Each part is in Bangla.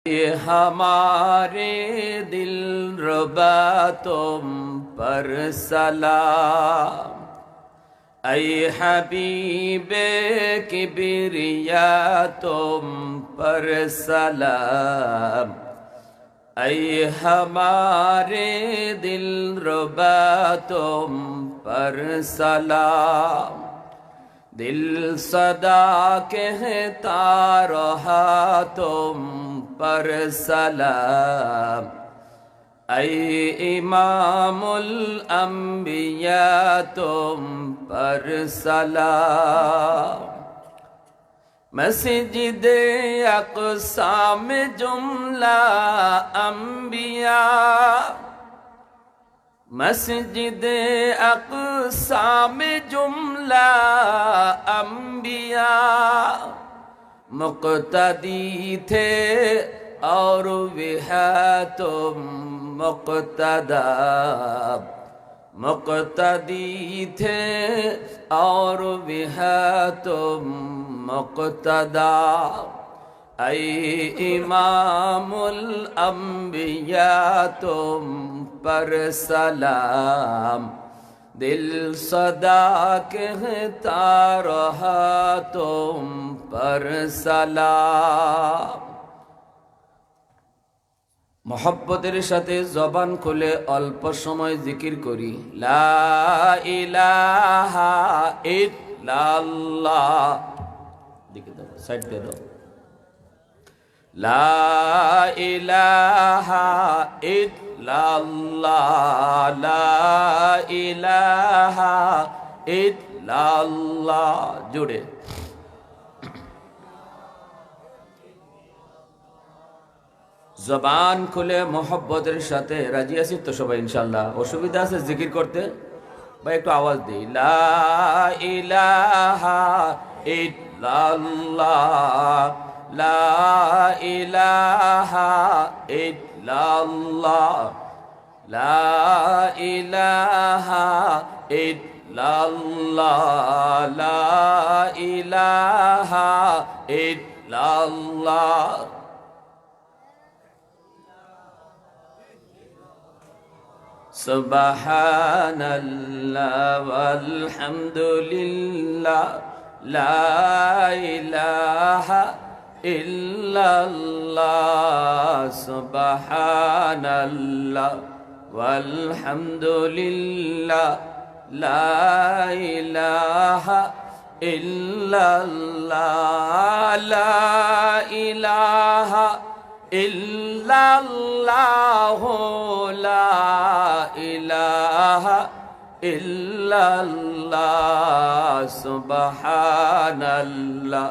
ये हमारे दिल रुबा तुम पर सलाम, ऐ हबीबे किबरिया तुम पर सलाम, ऐ हमारे दिल रुबा तुम पर सलाम। दिल सदा कहता रहा तुम पर सलाम, ऐ इमामुल अंबिया तुम पर सलाम। मस्जिद अक़सा में जुमला अंबिया, मस्जिद अक़सा में जुमला अंबिया मुक़्तदी थे और वह तुम मुक़्तदा, मुक़्तदी थे और वह तुम मुक़्तदा। ऐ इमामुल अंबिया तुम पर सलाम, दिल सदा कहता रहा तुम पर सलाम। मोहब्बतेर साथे जबान खुले अल्प समय जिकिर करी ला इलाहा इल्लाल्लाह। दिखे दो, साइड दे दो। ला इलाहा इल्लाल्लाह, ला इलाहा इल्लाल्लाह जुड़े। जबान खुले मोहब्बतेर साथे राजी आছি তো সবাই ইনশাআল্লাহ? অসুবিধা আছে জিকির করতে? ভাই একটু আওয়াজ দেই। লা ইলাহা ইল্লাল্লাহ, লা ইলাহা ইল্লাল্লাহ, লা ইলাহা ইল্লাল্লাহ, লা ইলাহা ইল্লাল্লাহ। সুবহানাল্লাহ ওয়ালহামদুলিল্লাহ, লা ইলাহা ইল্লাল্লাহ, সুবহানাল্লাহ ওয়ালহামদুলিল্লাহ, লা ইলাহা ইল্লাল্লাহ, লা ইলাহা ইল্লাল্লাহ, লা ইলাহা ইল্লাল্লাহ, সুবহানাল্লাহ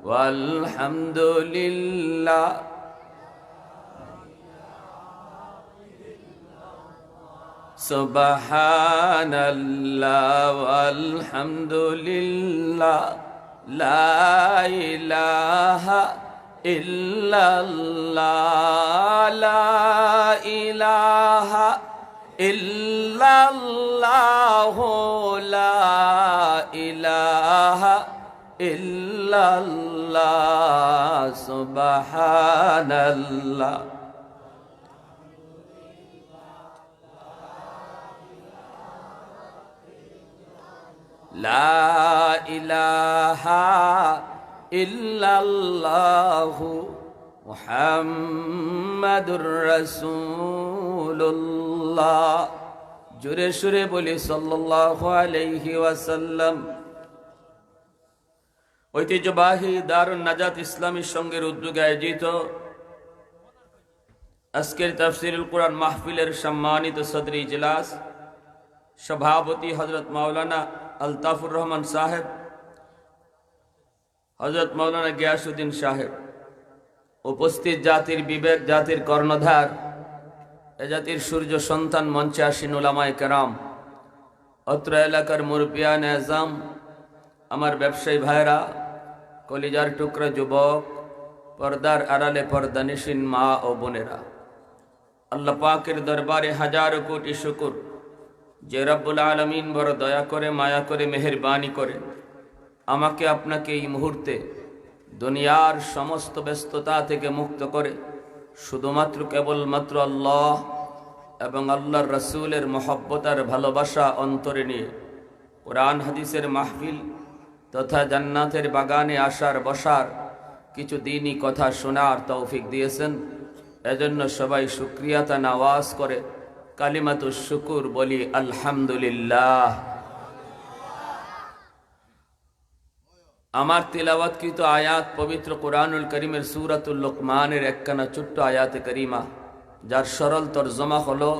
ওয়ালহামদুলিল্লাহ। সুবহানাল্লাহ ওয়ালহামদুলিল্লাহ, লা ইলাহা ইল্লাল্লাহ, লা ইলাহা ইল্লাল্লাহ, লা ইলাহা ইল্লাল্লাহ, সুবহানাল্লাহ। লা ইলাহা ইল্লাল্লাহ মুহাম্মাদুর রাসূলুল্লাহ। জোরে সুরে বলি সাল্লাল্লাহু আলাইহি ওয়াসাল্লাম। ঐতিহ্যবাহী দারুন নাজাত ইসলামী সংঘের উদ্যোগে আয়োজিত আজকের তাফসীরুল কুরআন মাহফিলের সম্মানিত সদর ইজলাস সভাপতি হযরত মাওলানা আলতাফুর রহমান সাহেব, হযরত মাওলানা গিয়াসউদ্দিন সাহেব, উপস্থিত জাতির বিবেক, জাতির কর্ণধার, এ জাতির সূর্য সন্তান, মঞ্চে আসীন উলামায়ে কেরাম, অত্র এলাকার মুরব্বিয়ানে আযম, আমার ব্যবসায়ী ভাইরা, কলিজার টুকরা যুবক, পর্দার আড়ালে পর্দানিশীন মা ও বোনেরা, আল্লাহ পাকের দরবারে হাজারো কোটি শুকর যে রব্বুল আলামিন বড় দয়া করে, মায়া করে, মেহেরবানি করে আমাকে আপনাকে এই মুহূর্তে দুনিয়ার সমস্ত ব্যস্ততা থেকে মুক্ত করে শুধুমাত্র কেবলমাত্র আল্লাহ এবং আল্লাহর রসুলের মহব্বত আর ভালোবাসা অন্তরে নিয়ে কোরআন হাদিসের মাহফিল তথা জান্নাতের বাগানে আসার বসার কিছু দিনই কথা শোনার তৌফিক দিয়েছেন। এজন্য সবাই শুকরিয়াতা আওয়াজ করে কালিমাতুশ শুকুর বলি আলহামদুলিল্লাহ। আমার তিলাওয়াতকৃত আয়াত পবিত্র কোরআনুল করিমের সূরাতুল লুকমানের একখানা ছোট্ট আয়াতে করিমা, যার সরল তরজমা হলো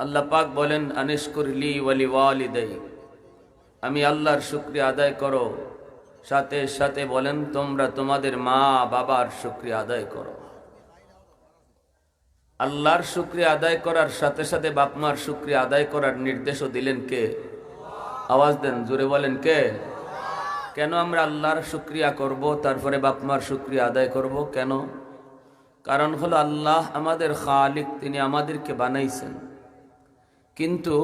আল্লাহ পাক বলেন আনিশকুর লি ওয়ালি ওয়ালিদাই, আমি আল্লাহর শুকরিয়া আদায় করো, সাথে সাথে বলেন তোমরা তোমাদের মা বাবার শুকরিয়া আদায় করো। আল্লাহর শুকরিয়া আদায় করার সাথে সাথে বাপ মার শুকরিয়া আদায় করার নির্দেশও দিলেন কে? আওয়াজ দেন, জোরে বলেন কে? কেন আমরা আল্লাহর শুকরিয়া করব, তারপরে বাপ মার শুকরিয়া আদায় করব? কেন? কারণ হলো আল্লাহ আমাদের খালিক, তিনি আমাদেরকে বানাইছেন, কিন্তু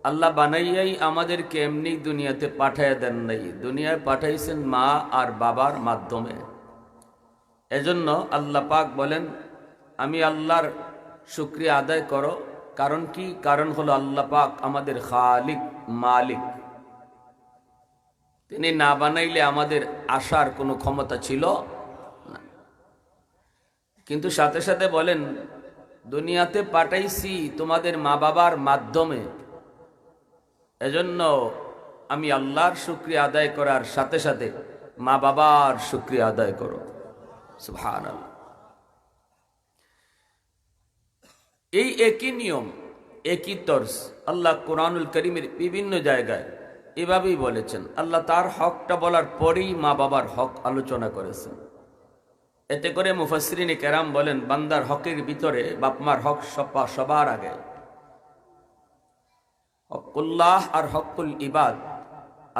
আল্লাহ বানাইয়াই আমাদেরকে এমনি দুনিয়াতে পাঠাইয়া দেন নাই, দুনিয়ায় পাঠাইছেন মা আর বাবার মাধ্যমে। এজন্য আল্লাহ পাক বলেন আমি আল্লাহর শুকরিয়া আদায় করো। কারণ কি? কারণ হলো আল্লাহ পাক আমাদের খালিক, মালিক, তিনি না বানাইলে আমাদের আসার কোনো ক্ষমতা ছিল না। কিন্তু সাথে সাথে বলেন দুনিয়াতে পাঠাইছি তোমাদের মা বাবার মাধ্যমে, এজন্য আমি আল্লাহর শুকরিয়া আদায় করার সাথে সাথে মা বাবার শুকরিয়া আদায় করো। সুবহানাল্লাহ। এই একই নিয়ম, একই তর্জ আল্লাহ কোরআনুল করিমের বিভিন্ন জায়গায় এভাবেই বলেছেন। আল্লাহ তার হকটা বলার পরেই মা বাবার হক আলোচনা করেছেন। এতে করে মুফাসসিরিনে কেরাম বলেন বান্দার হকের ভিতরে বাপমার হক সবার আগে। হকুল্লাহ আর হকুল ইবাদ,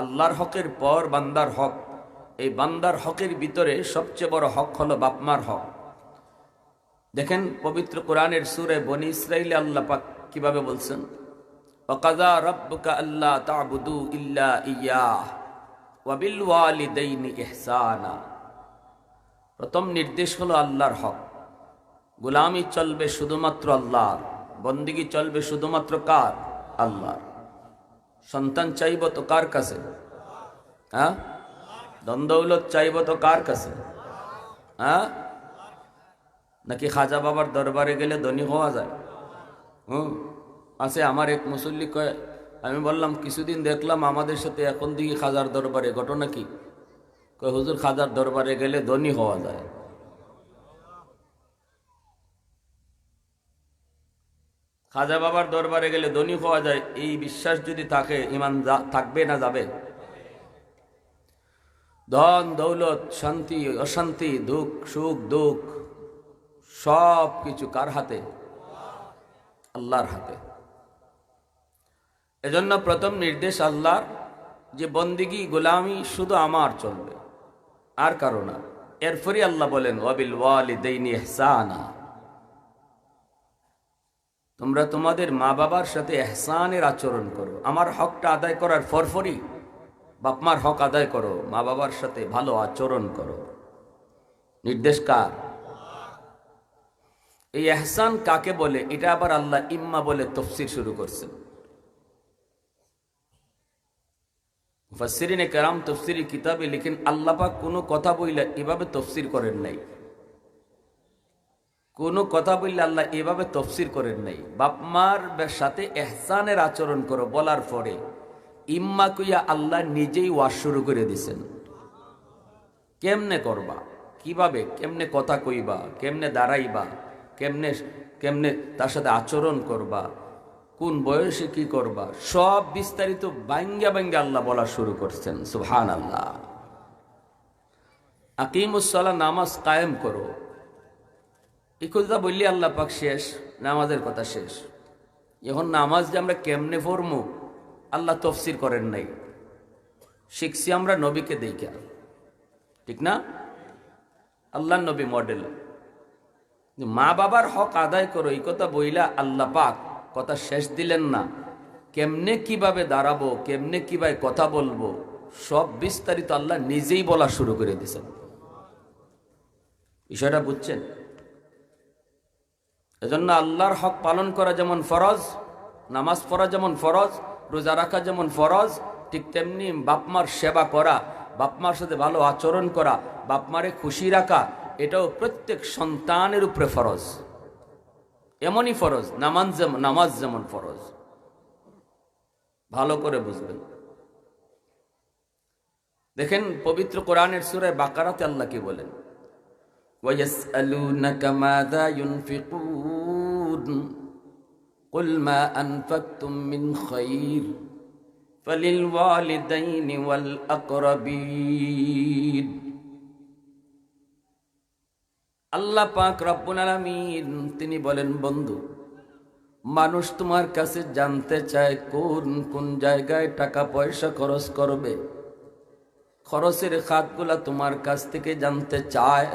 আল্লাহর হকের পর বান্দার হক। এই বান্দার হকের ভিতরে সবচেয়ে বড় হক হলো বাপমার হক। দেখেন পবিত্র কোরআনের সূরা বনী ইসরাঈলে আল্লাহ পাক কিভাবে বলছেন, ওয়াকাযা রাব্বুকা আল্লা তা'বুদু ইল্লা ইয়্যাহ ওয়া বিল ওয়ালিদাইনি ইহসানা। প্রথম নির্দেশ হলো আল্লাহর হক। গোলামি চলবে শুধুমাত্র আল্লাহর, বন্দেগী চলবে শুধুমাত্র কার? আল্লাহর। সন্তান চাইব তো কার কাছে? হ্যাঁ, ধন দৌলত চাইব তো কার কাছে? হ্যাঁ, নাকি খাজা বাবার দরবারে গেলে ধনী হওয়া যায়? আছে। আমার এক মুসল্লি কয়, আমি বললাম কিছুদিন দেখলাম আমাদের সাথে, এখন দিকে খাজার দরবারে, ঘটনা কি? কয় হুজুর খাজার দরবারে গেলে ধনী হওয়া যায়। খাজা বাবার দরবারে গেলে ধনী হওয়া যায়, এই বিশ্বাস যদি থাকে ইমান থাকবে না যাবে? ধন দৌলত, শান্তি অশান্তি, দুঃখ সুখ দুঃখ সব কিছু কার হাতে? আল্লাহর হাতে। এজন্য প্রথম নির্দেশ আল্লাহর, যে বন্দিগি গোলামি শুধু আমার চলবে, আর কারো না। এরপরই আল্লাহ বলেন ওয়াবিল ওয়ালিদাইনি ইহসানা, তোমরা তোমাদের মা বাবার সাথে ইহসানের আচরণ করো। আমার হকটা আদায় করার পরপরই বাপমার হক আদায় করো, মা বাবার সাথে ভালো আচরণ করো। নির্দেশ কার? এই ইহসান কাকে বলে এটা আবার আল্লাহ ইম্মা বলে তাফসীর শুরু করছেন। মুফাসসিরিনে কেরাম তাফসীরি কিতাবে লিখেন আল্লাহ পাক কোনো কথা বললে এভাবে তাফসীর করেন নাই, কোনো কথা বললে আল্লাহ এভাবে তাফসীর করেন নাই। বাপমার সাথে ইহসানের আচরণ করো বলার পরে ইম্মা কইয়া আল্লাহ নিজেই ওয়াজ শুরু করে দিছেন। কেমনে করবা, কিভাবে, কেমনে কথা কইবা, কেমনে দাঁড়াইবা, কেমনে কেমনে তার সাথে আচরণ করবা, কোন বয়সে কি করবা, সব বিস্তারিত বাঙ্গা বাঙ্গা আল্লাহ বলা শুরু করছেন। সুবহানাল্লাহ। আকিমুস সালাহ, নামাজ কায়েম করো, এই কথা বললি আল্লাহ পাক শেষ, নামাজের কথা শেষ। এখন নামাজ যে আমরা কেমনে পড়বো আল্লাহ তাফসীর করেন নাই, শিখছি আমরা নবীকে দেখা, ঠিক না? আল্লাহ নবী মডেল। মা বাবার হক আদায় করো এই কথা বইলা আল্লাহ পাক কথা শেষ দিলেন না, কেমনে কিভাবে দাঁড়াবো, কেমনে কিভাবে কথা বলবো, সব বিস্তারিত আল্লাহ নিজেই বলা শুরু করে দিয়েছেন। বিষয়টা বুঝছেন? এজন্য আল্লাহর হক পালন করা যেমন ফরজ, নামাজ পড়া যেমন ফরজ, রোজা রাখা যেমন ফরজ, ঠিক তেমনি বাপমার সেবা করা, বাপমার সাথে ভালো আচরণ করা, বাপমারে খুশি রাখা, এটাও প্রত্যেক সন্তানের উপরে ফরজ। এমনই ফরজ নামাজ যেমন ফরজ। ভালো করে বুঝবেন। দেখেন পবিত্র কোরআনের সূরা বাকারাতে আল্লাহ কি বলেন, ওয়ায়াসআলুনাকা মাযা ইউনফিকুন কুল মা আনফাকতুম মিন খায়র ফালিল ওয়ালিদাইনি ওয়াল আকরাবিন। আল্লাহ পাক রব্বুল আলামিন তিনি বলেন, বন্ধু, মানুষ তোমার কাছে জানতে চায় কোন কোন জায়গায় টাকা পয়সা খরচ করবে। খরচের খাতগুলা তোমার কাছ থেকে জানতে চায়।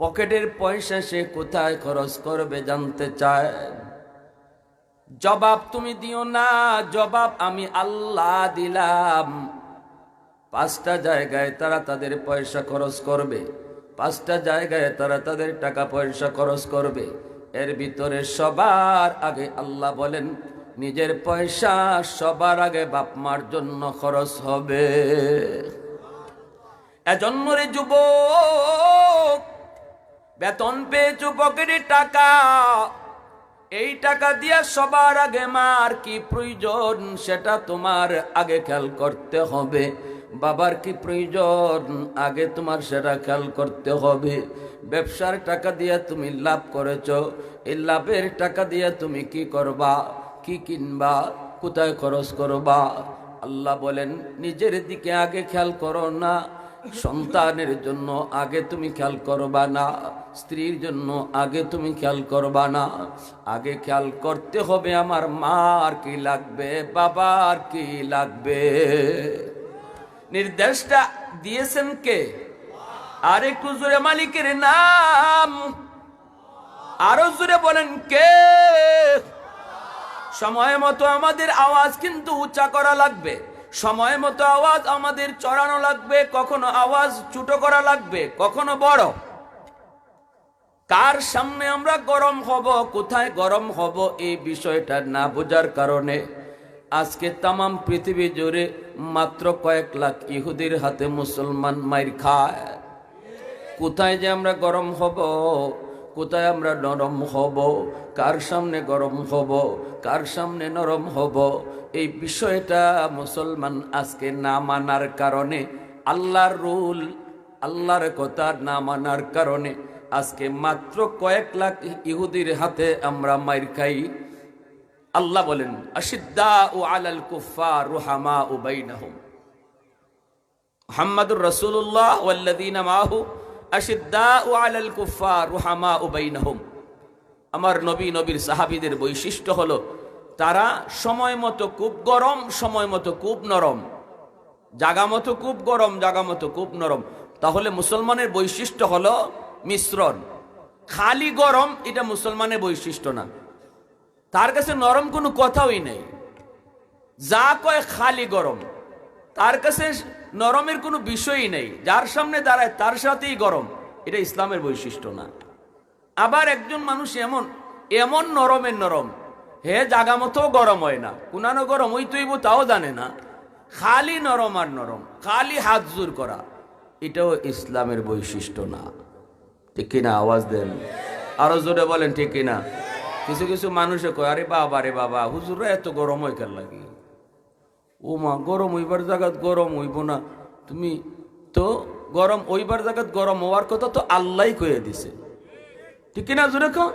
পকেটের পয়সা সে কোথায় খরচ করবে জানতে চায়। জবাব তুমি দিও না, জবাব আমি আল্লাহ দিলাম। 5টা জায়গায় তারা তাদের পয়সা খরচ করবে, 5টা জায়গায় তারা তাদের টাকা পয়সা খরচ করবে। এর ভিতরে সবার আগে আল্লাহ বলেন, নিজের পয়সা সবার আগে বাপ মার জন্য খরচ হবে। এজন্য রে যুবক, বেতন পেয়েছো পকেটে টাকা, এই টাকা দিয়া সবার আগে মার কি প্রয়োজন সেটা তোমার আগে খেয়াল করতে হবে। বাবার কি প্রয়োজন আগে তোমার সেটা খেয়াল করতে হবে। ব্যবসার টাকা দিয়ে তুমি লাভ করেছো, এই লাভের টাকা দিয়ে তুমি কি করবা, কি কিনবা, কোথায় খরচ করবা। আল্লাহ বলেন, নিজের দিকে আগে খেয়াল করো না, সন্তানের জন্য আগে তুমি খেয়াল করবা না, স্ত্রীর জন্য আগে তুমি খেয়াল করবা না। আগে খেয়াল করতে হবে আমার মার কি লাগবে, বাবার কি লাগবে। নির্দেশটা দিয়েছেন কে? আর একটু জোরে মালিকের নাম, আরো জোরে বলেন কে? সময় মতো আমাদের আওয়াজ কিন্তু উঁচা করা লাগবে, সময় মতো আওয়াজ আমাদের চড়ানো লাগবে, কখনো আওয়াজ ছোট করা লাগবে, কখনো বড়। কার সামনে আমরা গরম হব, কোথায় গরম হব, এই বিষয়টা না বোঝার কারণে আজকে তামাম পৃথিবী জুড়ে মাত্র কয়েক লাখ ইহুদির হাতে মুসলমান মাইর খায়। কোথায় যে আমরা গরম হব, কোথায় আমরা নরম হব, কার সামনে গরম হব, কার সামনে নরম হব, এই বিষয়টা মুসলমান আজকে না মানার কারণে, আল্লাহর রুল আল্লাহর কথা না মানার কারণে আজকে মাত্র কয়েক লাখ ইহুদির হাতে আমরা মাইর খাই। আল্লাহ বলেন, আশিদ্দাউ আলাল কুফফার রুহামাউ বাইনাহুম। মুহাম্মাদুর রাসূলুল্লাহ ওয়াল্লাযীনা মাআহু আশিদ্দাউ আলাল কুফফার রুহামাউ বাইনাহুম। আমার নবী, নবীর সাহাবীদের বৈশিষ্ট্য হলো তারা সময় মতো খুব গরম, সময় মতো খুব নরম, জাগা মতো খুব গরম, জাগা মতো খুব নরম। তাহলে মুসলমানের বৈশিষ্ট্য হলো মিশ্রণ। খালি গরম এটা মুসলমানের বৈশিষ্ট্য না, তার কাছে নরম কোনো কথাই নেই। যা কয় খালি গরম, তার কাছে নরমের কোনো বিষয়ই নেই। যার সামনে দাঁড়ায় তার সাথেই গরম, এটা ইসলামের বৈশিষ্ট্য না। আবার একজন মানুষ এমন এমন নরমের নরম, হে জাগা মতো গরম হয় না, কুনানো গরম ওই তৈব তাও জানে না, খালি নরম আর নরম, খালি হাত জোর করা, এটাও ইসলামের বৈশিষ্ট্য না। ঠিক কিনা? আওয়াজ দেন, আরো জোরে বলেন ঠিক কিনা? কিছু কিছু মানুষে কয়, আরে বাবা রে বাবা, হুজুররা এত গরম হয় কেন লাগে? ও মা, গরম হইবার জায়গাত গরম হইব না? তুমি তো গরম হইবার জায়গাত গরম হওয়ার কথা তো আল্লাহ কয়ে দিছে। ঠিক কিনা জোরে কও?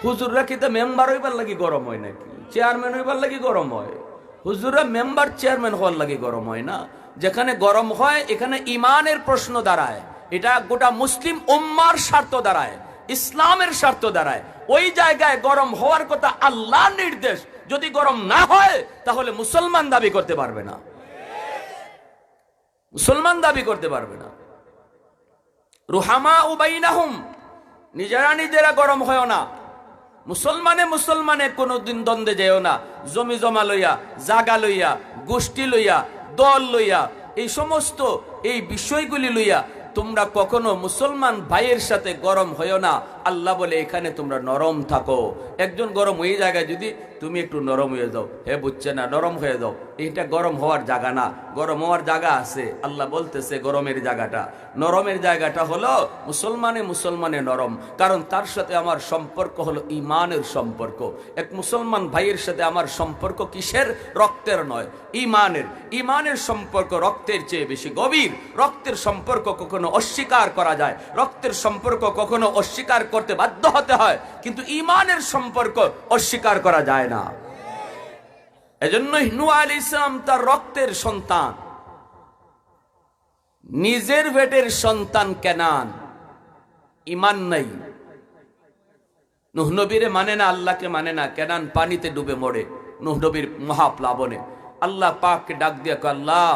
হুজুররা কি তা মেম্বার হইবার লাগি গরম হয় নাকি? চেয়ারম্যান হইবার লাগি গরম হয়? হুজুররা মেম্বার চেয়ারম্যান হওয়ার লাগি গরম হয় না। যেখানে গরম হয় এখানে ইমানের প্রশ্ন দাঁড়ায়, এটা গোটা মুসলিম উম্মার স্বার্থ দাঁড়ায়, ইসলামের স্বার্থ দাঁড়ায়। ওই জায়গায় গরম হওয়ার কথা আল্লাহর নির্দেশ। যদি গরম না হয় তাহলে মুসলমান দাবি করতে পারবে না, মুসলমান দাবি করতে পারবে না। রুহামাউ বাইনাহুম, নিজেরা নিজেরা গরম হয় না। মুসলমানে মুসলমানে কোনোদিন দ্বন্দ্বে যেও না। জমি জমা লইয়া, জাগা লইয়া, গোষ্ঠী লইয়া, দল লইয়া, এই সমস্ত এই বিষয়গুলি লইয়া তোমরা কখনো মুসলমান ভাইয়ের সাথে গরম হইও না। আল্লাহ বলে এখানে তোমরা নরম থাকো। একজন গরম হয়ে জায়গায় যদি তুমি একটু নরম হয়ে যাও, হে বুঝছে না, নরম হয়ে যাও, এটা গরম হওয়ার জায়গা না, গরম হওয়ার জায়গা আছে। আল্লাহ বলতেছে গরমের জায়গাটা, নরমের জায়গাটা হলো মুসলমানে নরম, কারণ তার সাথে আমার সম্পর্ক হলো ইমানের সম্পর্ক। এক মুসলমান ভাইয়ের সাথে আমার সম্পর্ক কিসের? রক্তের নয়, ইমানের। ইমানের সম্পর্ক রক্তের চেয়ে বেশি গভীর। রক্তের সম্পর্ক কখনো অস্বীকার করা যায়, রক্তের সম্পর্ক কখনো অস্বীকার করতে বাধ্য হতে হয়, কিন্তু ইমানের সম্পর্ক অস্বীকার করা যায় না। এজন্যই নূহ আলাইহিস সালাম তার রক্তের সন্তান, নিজের পেটের সন্তান কেনান, ইমান নাই, নূহ নবীরে মানে না, আল্লাহকে মানে না। কেনান পানিতে ডুবে মরে নূহ নবীর মহাপ্লাবনে। আল্লাহ পাককে ডাক দিয়া কয়, আল্লাহ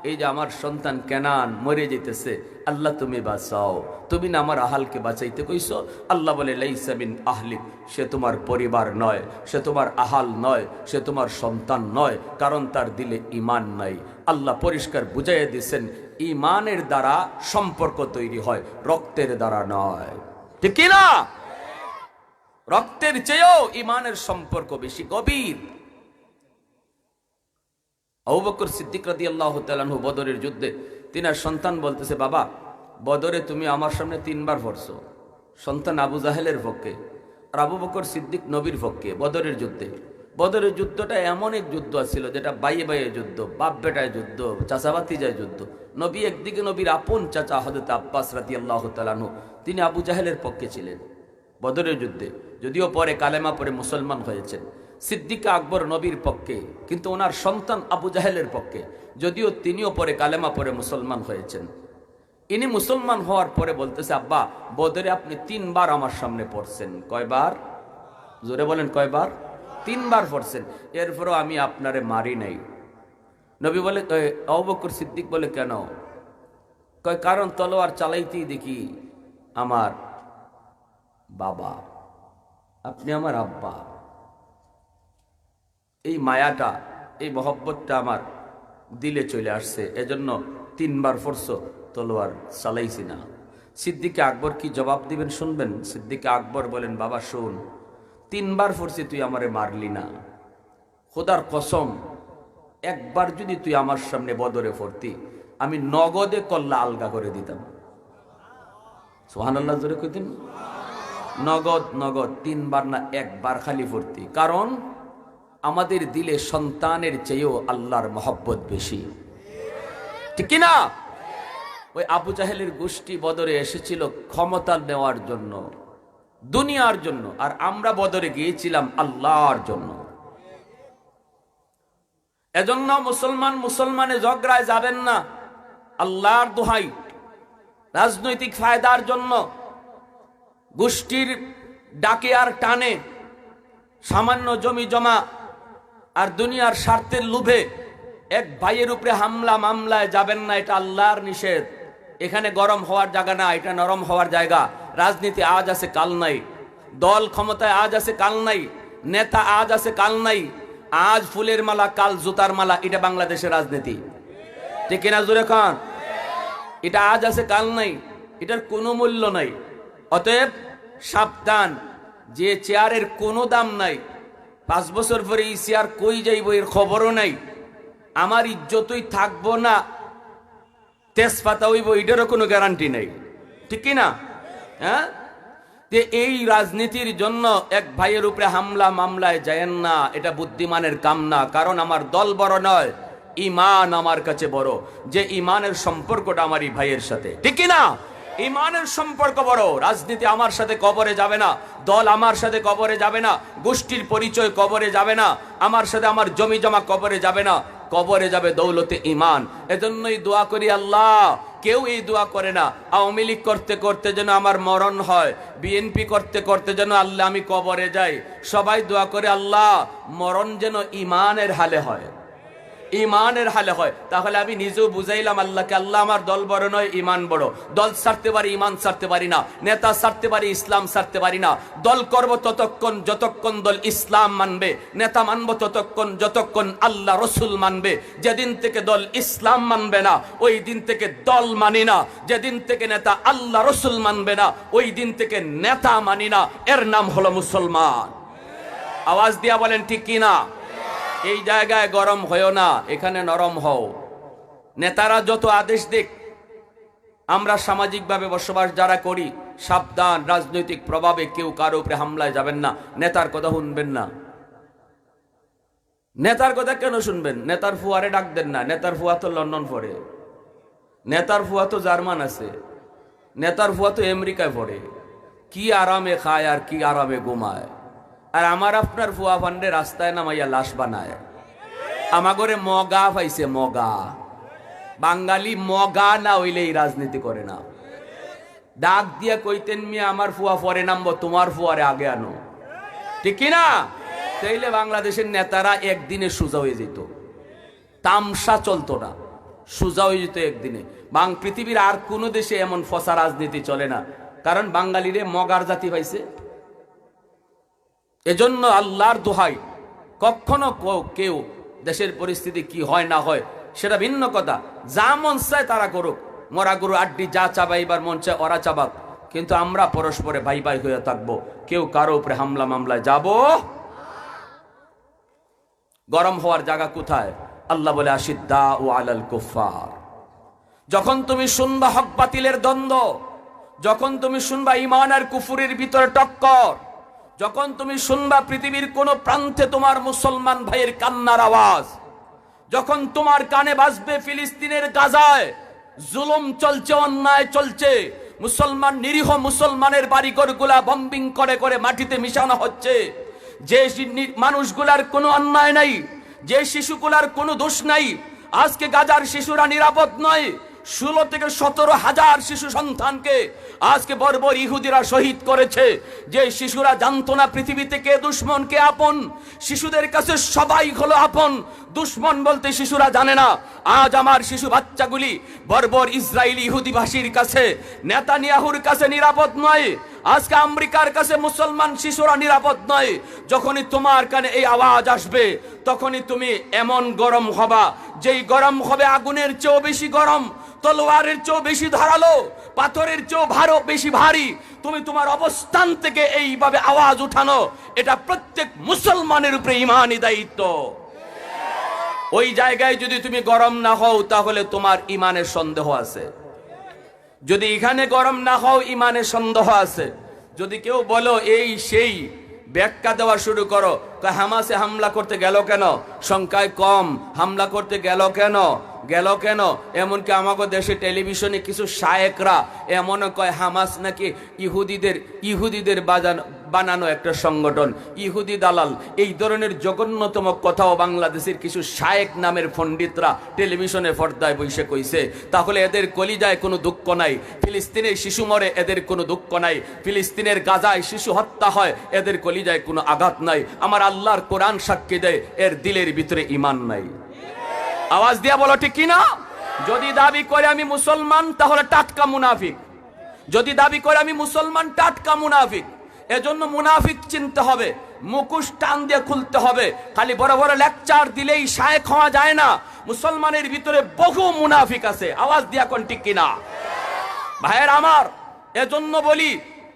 এই যে আমার সন্তান কেনান মরে যেতেছে, আল্লাহ তুমি বাঁচাও। তুমি না আমার আহালকে বাঁচাইতে কইছো? আল্লাহ বলে লাইসা মিন আহলিক, সে তোমার পরিবার নয়, সে তোমার আহাল নয়, সে তোমার সন্তান নয়, কারণ তার দিলে ইমান নাই। আল্লাহ পরিষ্কার বুঝাইয়া দিয়েছেন ইমানের দ্বারা সম্পর্ক তৈরি হয়, রক্তের দ্বারা নয়। ঠিক কি না? রক্তের চেয়েও ইমানের সম্পর্ক বেশি গভীর। আবু বকর সিদ্দিক রাদিয়াল্লাহু তাআলা আনহু বদরের যুদ্ধে তিনার সন্তান বলতেছে, বাবা বদরে তুমি আমার সামনে 3 বার পড়ছো। সন্তান আবু জাহেলের পক্ষে, আর আবু বকর সিদ্দিক নবীর পক্ষে বদরের যুদ্ধে। বদরের যুদ্ধটা এমন এক যুদ্ধ ছিল যেটা বাইয়ে বাইয়ে যুদ্ধ, বাপ বেটায় যুদ্ধ, চাচাবাতি যায় যুদ্ধ। নবী একদিকে, নবীর আপন চাচা হযরত আব্বাস রাদিয়াল্লাহু তাআলা আনহু, তিনি আবু জাহেলের পক্ষে ছিলেন বদরের যুদ্ধে, যদিও পরে কালেমা পরে মুসলমান হয়েছেন। সিদ্দিক আকবর নবীর পক্ষে, কিন্তু ওনার সন্তান আবু জাহেলের পক্ষে, যদিও তিনিও পরে কালেমা পরে মুসলমান হয়েছেন। ইনি মুসলমান হওয়ার পরে বলতেছে, আব্বা বদরে আপনি 3 বার আমার সামনে পড়ছেন। কয়বার? জোরে বলেন, কয়বার? 3 বার পড়ছেন, এরপরও আমি আপনারে মারি নাই। নবী বলে, আবু বকর সিদ্দিক বলে, কেন? কয় কারণ তলোয়ার চালাইতেই দেখি আমার বাবা, আপনি আমার আব্বা, এই মায়াটা, এই মহব্বতটা আমার দিলে চলে আসছে, এজন্য 3 বার পড়ছো, তলোয়ার চালাইছি না। সিদ্দিকে আকবর কি জবাব দিবেন শুনবেন? সিদ্দিকে আকবর বলেন, বাবা শুন, 3 বার পড়ছি, তুই আমারে মারলি না। খোদার কসম, একবার যদি তুই আমার সামনে বদরে পড়তি, আমি নগদে কল্লা আলগা করে দিতাম। সুবহানাল্লাহ জোরে কইতেন। নগদ নগদ 3 বার না, 1 বার খালি পড়তি। কারণ আমাদের দিলে সন্তানের চেয়েও আল্লাহর মহব্বত বেশি। ঠিক কিনা? ওই আবু জাহেলের গোষ্ঠী বদরে এসেছিল ক্ষমতা নেওয়ার জন্য, দুনিয়ার জন্য, আর আমরা বদরে গিয়েছিলাম আল্লাহর জন্য। এজন্য মুসলমানে ঝগড়ায় যাবেন না, আল্লাহর দোহাই। রাজনৈতিক ফায়দার জন্য, গোষ্ঠীর ডাকে আর টানে, সামান্য জমি জমা আর দুনিয়ার স্বার্থের লোভে এক ভাইয়ের উপরে হামলা মামলায় যাবেন না, এটা আল্লাহর নিষেধ। এখানে গরম হওয়ার জায়গা না, এটা নরম হওয়ার জায়গা। রাজনীতি আজ আছে কাল নাই, দল ক্ষমতায় আজ আছে কাল নাই, নেতা আজ আছে কাল নাই। আজ ফুলের মালা, কাল জুতার মালা, এটা বাংলাদেশের রাজনীতি। ঠিক কিনা জোরে খান? এটা আজ আছে কাল নাই, এটার কোনো মূল্য নাই। অতএব সাবধান, যে চেয়ারের কোনো দাম নাই, 5 বছর পরে এই চেয়ার কই যাইব এর খবরও নাই, আমার ইজ্জতই থাকবো না, তেজপাতা হইব, এটারও কোনো গ্যারান্টি নাই। ঠিক কিনা? হ্যাঁ, যে এই রাজনীতির জন্য এক ভাইয়ের উপরে হামলা মামলায় যায়েন না, এটা বুদ্ধিমানের কাম না। কারণ আমার দল বড় নয়, ইমান আমার কাছে বড়। যে ইমানের সম্পর্কটা আমার এই ভাইয়ের সাথে, ঠিক কিনা? ইমানের সম্পর্ক বড়। রাজনীতি আমার সাথে কবরে যাবে না, দল আমার সাথে কবরে যাবে না, গোষ্ঠীর পরিচয় কবরে যাবে না, আমার সাথে আমার জমি জমা কবরে যাবে না, কবরে যাবে দৌলতে ইমান। এজন্যই দোয়া করি, আল্লাহ, কেউ এই দোয়া করে না আওয়ামী লীগ করতে করতে যেন আমার মরণ হয়, বিএনপি করতে করতে যেন আল্লাহ আমি কবরে যাই। সবাই দোয়া করে, আল্লাহ মরণ যেন ইমানের হালে হয়, ইমানের হালে হয়, তাহলে আমি নিজেও বুঝাইলাম আল্লাহকে, আল্লাহ আমার দল বড় নয়, ইমান বড়। দল ছাড়তে পারি, ইমান ছাড়তে পারি না। নেতা ছাড়তে পারি, ইসলাম ছাড়তে পারি না। দল করব ততক্ষণ যতক্ষণ দল ইসলাম মানবে, নেতা মানব ততক্ষণ যতক্ষণ আল্লাহ রসুল মানবে। যেদিন থেকে দল ইসলাম মানবে না, ওই দিন থেকে দল মানি না। যেদিন থেকে নেতা আল্লাহ রসুল মানবে না, ওই দিন থেকে নেতা মানি না। এর নাম হলো মুসলমান। আওয়াজ দিয়া বলেন ঠিক কিনা? এই জায়গায় গরম হয়েও না, এখানে নরম হও। নেতারা যত আদেশ দিক, আমরা সামাজিকভাবে বসবাস যারা করি, সাবধান, রাজনৈতিক প্রভাবে কেউ কারো উপরে হামলায় যাবেন না। নেতার কথা শুনবেন না। নেতার কথা কেন শুনবেন? নেতার ফুয়ারে ডাক দেন না। নেতার ফুয়া তো লন্ডন পড়ে, নেতার ফুয়া তো জার্মান আছে, নেতার ফুয়া তো আমেরিকায় পড়ে। কি আরামে খায় আর কি আরামে ঘুমায়। আর আমার আপনার ফুয়া ফান্ডে রাস্তায় নামাইয়া লাশ বানায়। আমাগরে মগা পাইছে, মগা। বাঙালি মগা না হইলে এই রাজনীতি করে না। ডাক দিয়া কইতেন, মিয়া আমার ফুয়া পরে নামবো, তোমার ফুয়ারে আগে আনো। ঠিক কিনা? তাইলে বাংলাদেশের নেতারা একদিনে সোজা হয়ে যেত, তামসা চলতো না, সোজা হয়ে যেত একদিনে। পৃথিবীর আর কোন দেশে এমন ফসা রাজনীতি চলে না, কারণ বাঙালিরে মগার জাতি পাইছে। এজন্য আল্লাহর দোহাই, কখনো কেউ দেশের পরিস্থিতি কি হয় না হয় সেটা ভিন্ন কথা, যা মন চায় তারা করুক। মরা গরু আড্ডি যা চাবাইবার মন চায় ওরা চাবাক, কিন্তু আমরা পরস্পরে ভাই ভাই হয়ে থাকবো। কেউ কারো উপরে হামলা মামলায় যাব। গরম হওয়ার জায়গা কোথায়? আল্লাহ বলে আশিদ্দা ও আলাল কুফার। যখন তুমি শুনবা হক বাতিলের দ্বন্দ্ব, যখন তুমি শুনবা ঈমান আর কুফরের ভিতরে টক্কর, যখন তুমি শুনবা পৃথিবীর কোন প্রান্তে তোমার মুসলমান ভাইয়ের কান্নার আওয়াজ, যখন তোমার কানে বাজবে ফিলিস্তিনের গাজায় জুলুম চলছে, অন্যায় চলছে, মুসলমান নিরীহ মুসলমানের বাড়িঘর গুলা বম্বিং করে করে মাটিতে মিশানো হচ্ছে, যে মানুষগুলার কোনো অন্যায় নাই, যে শিশুগুলার কোনো দোষ নাই, আজকে গাজার শিশুরা নিরাপদ নয়। 16 থেকে 17,000 শিশু সন্তানকে আজকে বর্বর ইহুদিরা শহীদ করেছে। যে শিশুরা জানতো না পৃথিবীতে কে দুশ্মন কে আপন, শিশুদের কাছে সবাই হলো আপন, দুশ্মন বলতে শিশুরা জানে না। আজ আমার শিশু বাচ্চাগুলি বর্বর ইসরায়েলি ইহুদিবাসীর কাছে, নেতানিয়াহুর কাছে নিরাপদ নয়। আজকে আমেরিকার কাছে মুসলমান শিশুরা নিরাপদ নয়। যখনই তোমার কানে এই আওয়াজ আসবে, তখনই তুমি এমন গরম হবা, যেই গরম হবে আগুনের চেয়েও বেশি গরম, তলোয়ারের চেয়েও বেশি ধারালো, পাথরের চেয়েও বেশি ভারী। তুমি তোমার অবস্থান থেকে এইভাবে আওয়াজ উঠানো, এটা প্রত্যেক মুসলমানের উপরে ঈমানি দায়িত্ব। ওই জায়গায় যদি তুমি গরম না হও, তাহলে তোমার ঈমানের সন্দেহ আছে। যদি এখানে গরম না হও, ঈমানের সন্দেহ আছে। যদি কেউ বলো এই সেই, ব্যাখ্যা দেওয়া শুরু করো, হামাসে হামলা করতে গেল কেন, সংখ্যায় কম, হামলা করতে গেল কেন। এমনকি আমাদের দেশে টেলিভিশনে কিছু শায়েকরা এমন কয় হামাস নাকি ইহুদিদের বানানো একটা সংগঠন, ইহুদি দালাল। এই ধরনের জঘন্যতম কথাও বাংলাদেশের কিছু শায়েক নামের পণ্ডিতরা টেলিভিশনে পর্দায় বসে কইছে। তাহলে এদের কলিজায় কোনো দুঃখ নাই? ফিলিস্তিনের শিশু মরে, এদের কোনো দুঃখ নাই? ফিলিস্তিনের গাজায় শিশু হত্যা হয়, এদের কলিজায় কোনো আঘাত নাই? আমার আল্লাহর কোরআন সাক্ষী দেয়, এর দিলের ভিতরে ঈমান নাই। আওয়াজ দিয়া বলো ঠিক কিনা? যদি দাবি করে আমি মুসলমান, তাহলে টাটকা মুনাফিক। যদি দাবি করে আমি মুসলমান, টাটকা মুনাফিক। এজন্য মুনাফিক চিনতে হবে, মুখোশ টান দিয়ে খুলতে হবে। খালি বড় বড় লেকচার দিলেই শায়েখ হওয়া যায় না। মুসলমানের ভিতরে বহু মুনাফিক আছে। আওয়াজ দিয়া কোন ঠিক কিনা? ভাইয়ের আমার, এজন্য বলি,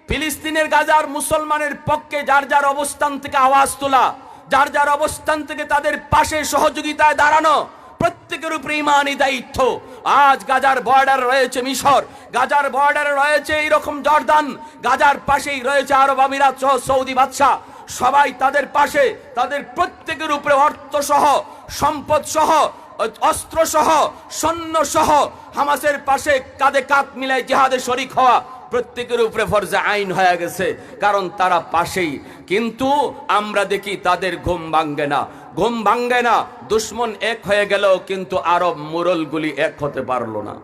ফিলিস্তিনের গাজার মুসলমানের পক্ষে যার যার অবস্থান থেকে আওয়াজ তোলা, যার যার অবস্থান থেকে তাদের পাশে সহযোগিতায় দাঁড়ানো, প্রত্যেকের উপরে ঈমানি দায়িত্ব। আজ গাজার বর্ডার রয়েছে মিশর, গাজার বর্ডারে রয়েছে এইরকম জর্দান, গাজার পাশেই রয়েছে আরব আমিরাত সহ সৌদি বাদশা। সবাই তাদের পাশে, তাদের প্রত্যেকের উপরে অর্থ সহ, সম্পদ সহ, অস্ত্র সহ, সৈন্য সহ হামাসের পাশে কাঁধে কাঁধ মিলাই জিহাদে শরীক হওয়া প্রত্যেকের উপরে ফরজে আইন হয়ে গেছে, কারণ তারা পাশেই। কিন্তু আমরা দেখি তাদের ঘুম ভাঙ্গে না। দুশ্মন এক হয়ে গেল, কিন্তু আরব মুরলগুলি এক হতে পারলো না।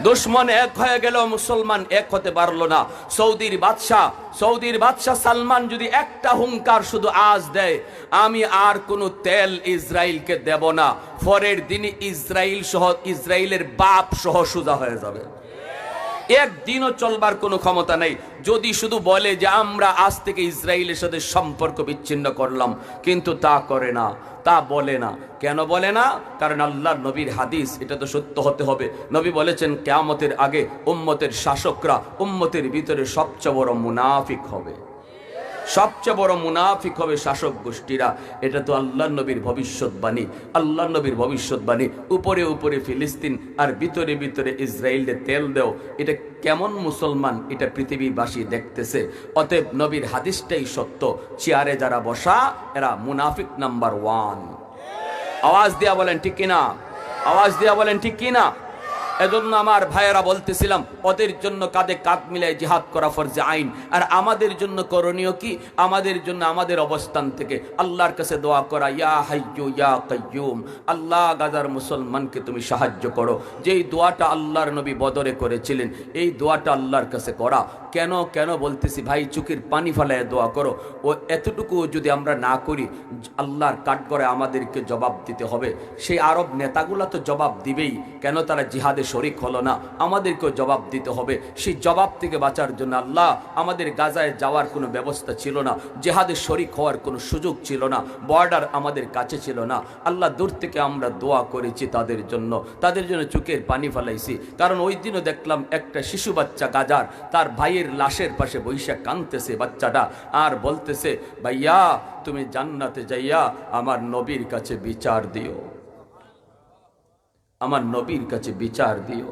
দুশ্মন এক হয়ে গেল, মুসলমান এক হতে পারলো না। সৌদির বাদশাহ সালমান যদি একটা হুঙ্কার শুধু আজ দেয়, আমি আর কোনো তেল ইসরায়েলকে দেব না, পরের দিনই ইসরায়েলের বাপ সহ সোজা হয়ে যাবে। একদিনও চলবার কোনো ক্ষমতা নেই। যদি শুধু বলে যে আমরা আজ থেকে ইসরায়েলের সাথে সম্পর্ক বিচ্ছিন্ন করলাম, কিন্তু তা করে না, তা বলে না। কেন বলে না? কারণ আল্লাহর নবীর হাদিস, এটা তো সত্য হতে হবে। নবী বলেছেন কিয়ামতের আগে উম্মতের শাসকরা উম্মতের ভিতরে সবচেয়ে বড় মুনাফিক হবে, সবচেয়ে বড় মুনাফিক হবে শাসক গোষ্ঠীরা। এটা তো আল্লাহর নবীর ভবিষ্যৎবাণী, আল্লাহর নবীর ভবিষ্যৎবাণী। উপরে উপরে ফিলিস্তিন আর ভিতরে ভিতরে ইসরায়েলে তেল দেও, এটা কেমন মুসলমান, এটা পৃথিবীবাসী দেখতেছে। অতএব নবীর হাদিসটাই সত্য। চেয়ারে যারা বসা এরা মুনাফিক নাম্বার 1। আওয়াজ দিয়া বলেন ঠিক কিনা? আওয়াজ দিয়া বলেন ঠিক কিনা? এজন্য আমার ভাইয়েরা বলতেছিলাম, ওদের জন্য কাঁধে কাঁধ মিলায় জিহাদ করা ফরজে আইন। আর আমাদের জন্য করণীয় কি? আমাদের জন্য আমাদের অবস্থান থেকে আল্লাহর কাছে দোয়া করা, ইয়া হাইয়্যু ইয়া কাইয়্যুম, আল্লাহ গাজার মুসলমানকে তুমি সাহায্য করো। যেই দোয়াটা আল্লাহর নবী বদরে করেছিলেন, এই দোয়াটা আল্লাহর কাছে করা। কেন কেন বলতেছি ভাই, চোখের পানি ফেলায় দোয়া করো। ও এতটুকু যদি আমরা না করি, আল্লাহর কাঠগড়ায় আমাদেরকে জবাব দিতে হবে। সেই আরব নেতাগুলা তো জবাব দিবেই, কেন তারা জিহাদে শরিক হলো না, আমাদেরকেও জবাব দিতে হবে। সেই জবাব থেকে বাঁচার জন্য আল্লাহ আমাদের গাজায় যাওয়ার কোনো ব্যবস্থা ছিল না, জিহাদে শরিক হওয়ার কোনো সুযোগ ছিল না, বর্ডার আমাদের কাছে ছিল না। আল্লাহ দূর থেকে আমরা দোয়া করেছি তাদের জন্য চোখের পানি ফেলাইছি। কারণ ওই দিনও দেখলাম একটা শিশু বাচ্চা গাজার তার ভাইয়ের লাশের পাশে বৈশাখ কাঁদতেছে বাচ্চাটা, আর বলতেছে, ভাইয়া তুমি জান্নাতে যাইয়া আমার নবীর কাছে বিচার দিও, আমার নবীর কাছে বিচার দিও।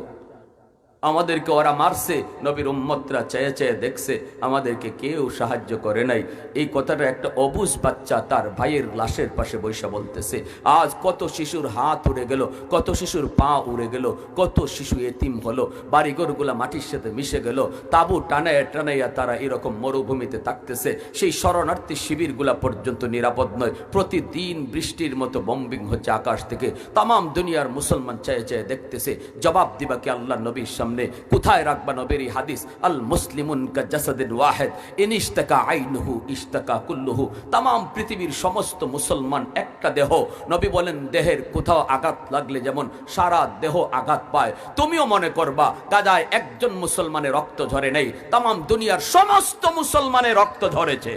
আমাদেরকে ওরা মারছে, নবীর উম্মতরা চেয়ে চেয়ে দেখছে, আমাদেরকে কেউ সাহায্য করে নাই। এই কথাটা একটা অবুঝ বাচ্চা তার ভাইয়ের লাশের পাশে বৈশা বলতেছে। আজ কত শিশুর হাত উড়ে গেল, কত শিশুর পা উড়ে গেল, কত শিশু এতিম হলো, বাড়িঘরগুলা মাটির সাথে মিশে গেল, তাবু টানাইয়া টানাইয়া তারা এরকম মরুভূমিতে থাকতেছে। সেই শরণার্থী শিবিরগুলা পর্যন্ত নিরাপদ নয়। প্রতিদিন বৃষ্টির মতো বম্বিং হচ্ছে আকাশ থেকে। তাম দুনিয়ার মুসলমান চেয়ে চেয়ে দেখতেছে, জবাব দিবা কি আল্লাহ নবীর সামনে? কোথায় রাখবা নবীর হাদিস? আল মুসলিমুন কা জাসাদিন ওয়াহিদ ইন ইশতাকা আইনুহু ইশতাকা কুল্লুহু। তাম পৃথিবীর সমস্ত মুসলমান একটা দেহ। নবী বলেন, দেহের কোথাও আঘাত লাগলে যেমন সারা দেহ আঘাত পায়, তুমিও মনে করবা গাজায় একজন মুসলমানের রক্ত ঝরে নেই, তাম দুনিয়ার সমস্ত মুসলমানের রক্ত ঝরেছে।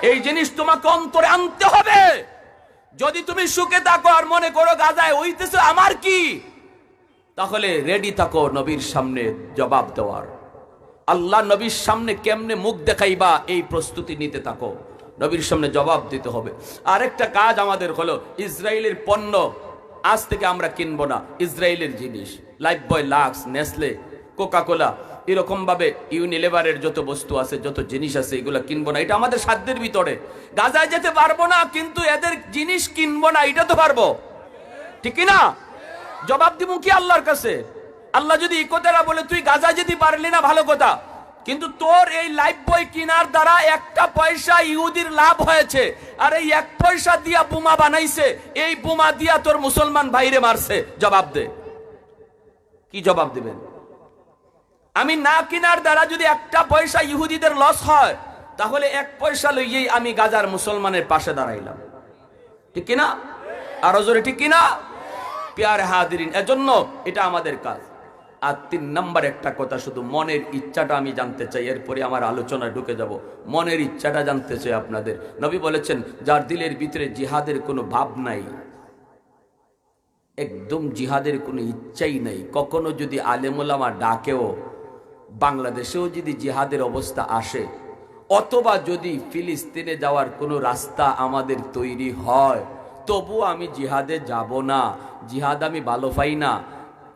এই জিনিস তোমাকে অন্তরে আনতে হবে। যদি তুমি সুখে থাকো আর মনে করো গাজায় হইতেছে আমার কি, তাহলে রেডি থাকো নবীর সামনে জবাব দেওয়ার। আল্লাহ নবীর সামনে কেমনে মুখ দেখাইবা, এই প্রস্তুতি নিতে থাকো। নবীর সামনে জবাব দিতে হবে। আরেকটা কাজ আমাদের হলো, ইসরায়েলের পণ্য আজ থেকে আমরা কিনবো না। ইসরায়েলের জিনিস, লাইফবয়, লাক্স, নেসলে, কোকাকোলা, এরকম ভাবে ইউনিলেভারের যত বস্তু আছে, যত জিনিস আছে, এগুলো কিনবো না। এটা আমাদের সাধ্যের ভিতরে। গাজায় যেতে পারবো না, কিন্তু এদের জিনিস কিনবো না, এটা তো পারবো, ঠিক না? জবাব দিব কি আল্লাহর কাছে? আল্লাহ যদি এই কথাটা বলে তুই গাজা যেতে পারলি না, ভালো কথা, কিন্তু তোর এই লাইফ বই কেনার দ্বারা একটা পয়সা ইহুদির লাভ হয়েছে, আর এই 1 পয়সা দিয়া বোমা বানাইছে, এই বোমা দিয়া তোর মুসলমান ভাইরে মারছে। জবাব দে, কি জবাব দিবেন? আমি না কেনার দ্বারা যদি একটা পয়সা ইহুদিদের লস হয়, তাহলে 1 পয়সা লইয়েই আমি গাজার মুসলমানের পাশে দাঁড়াইলাম, ঠিক কিনা? আরো জোরে ঠিক কিনা? প্যারে হাজিরিন, এজন্য এটা আমাদের কাজ। আর 3 নম্বর একটা কথা, শুধু মনের ইচ্ছাটা আমি জানতে চাই, এরপরে আমার আলোচনায় ঢুকে যাব। মনের ইচ্ছাটা জানতে চাই আপনাদের। নবী বলেছেন, যার দিলের ভিতরে জিহাদের কোনো ভাব নাই, একদম জিহাদের কোনো ইচ্ছাই নাই, কখনো যদি আলেম ওলামা ডাকেও, বাংলাদেশেও যদি জিহাদের অবস্থা আসে, অথবা যদি ফিলিস্তিনে যাওয়ার কোনো রাস্তা আমাদের তৈরি হয়, তবু আমি জিহাদে যাব না। জিহাদ আমি ভালো পাই না।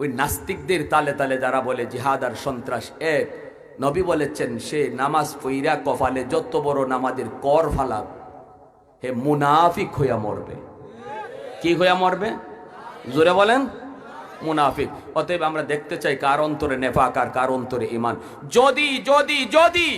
ওই নাস্তিকদের তালে তালে যারা বলে জিহাদ আর সন্ত্রাস এক, নবী বলেছেন, সে নামাজ পইরা কপালে যত বড় নামাজের কর ফালাক, হে মুনাফিক হইয়া মরবে। কি হইয়া মরবে? জোরে বলেন, মুনাফিক। অতএব আমরা দেখতে চাই কার অন্তরে নেফাক আর কার অন্তরে ঈমান। যদি যদি যদি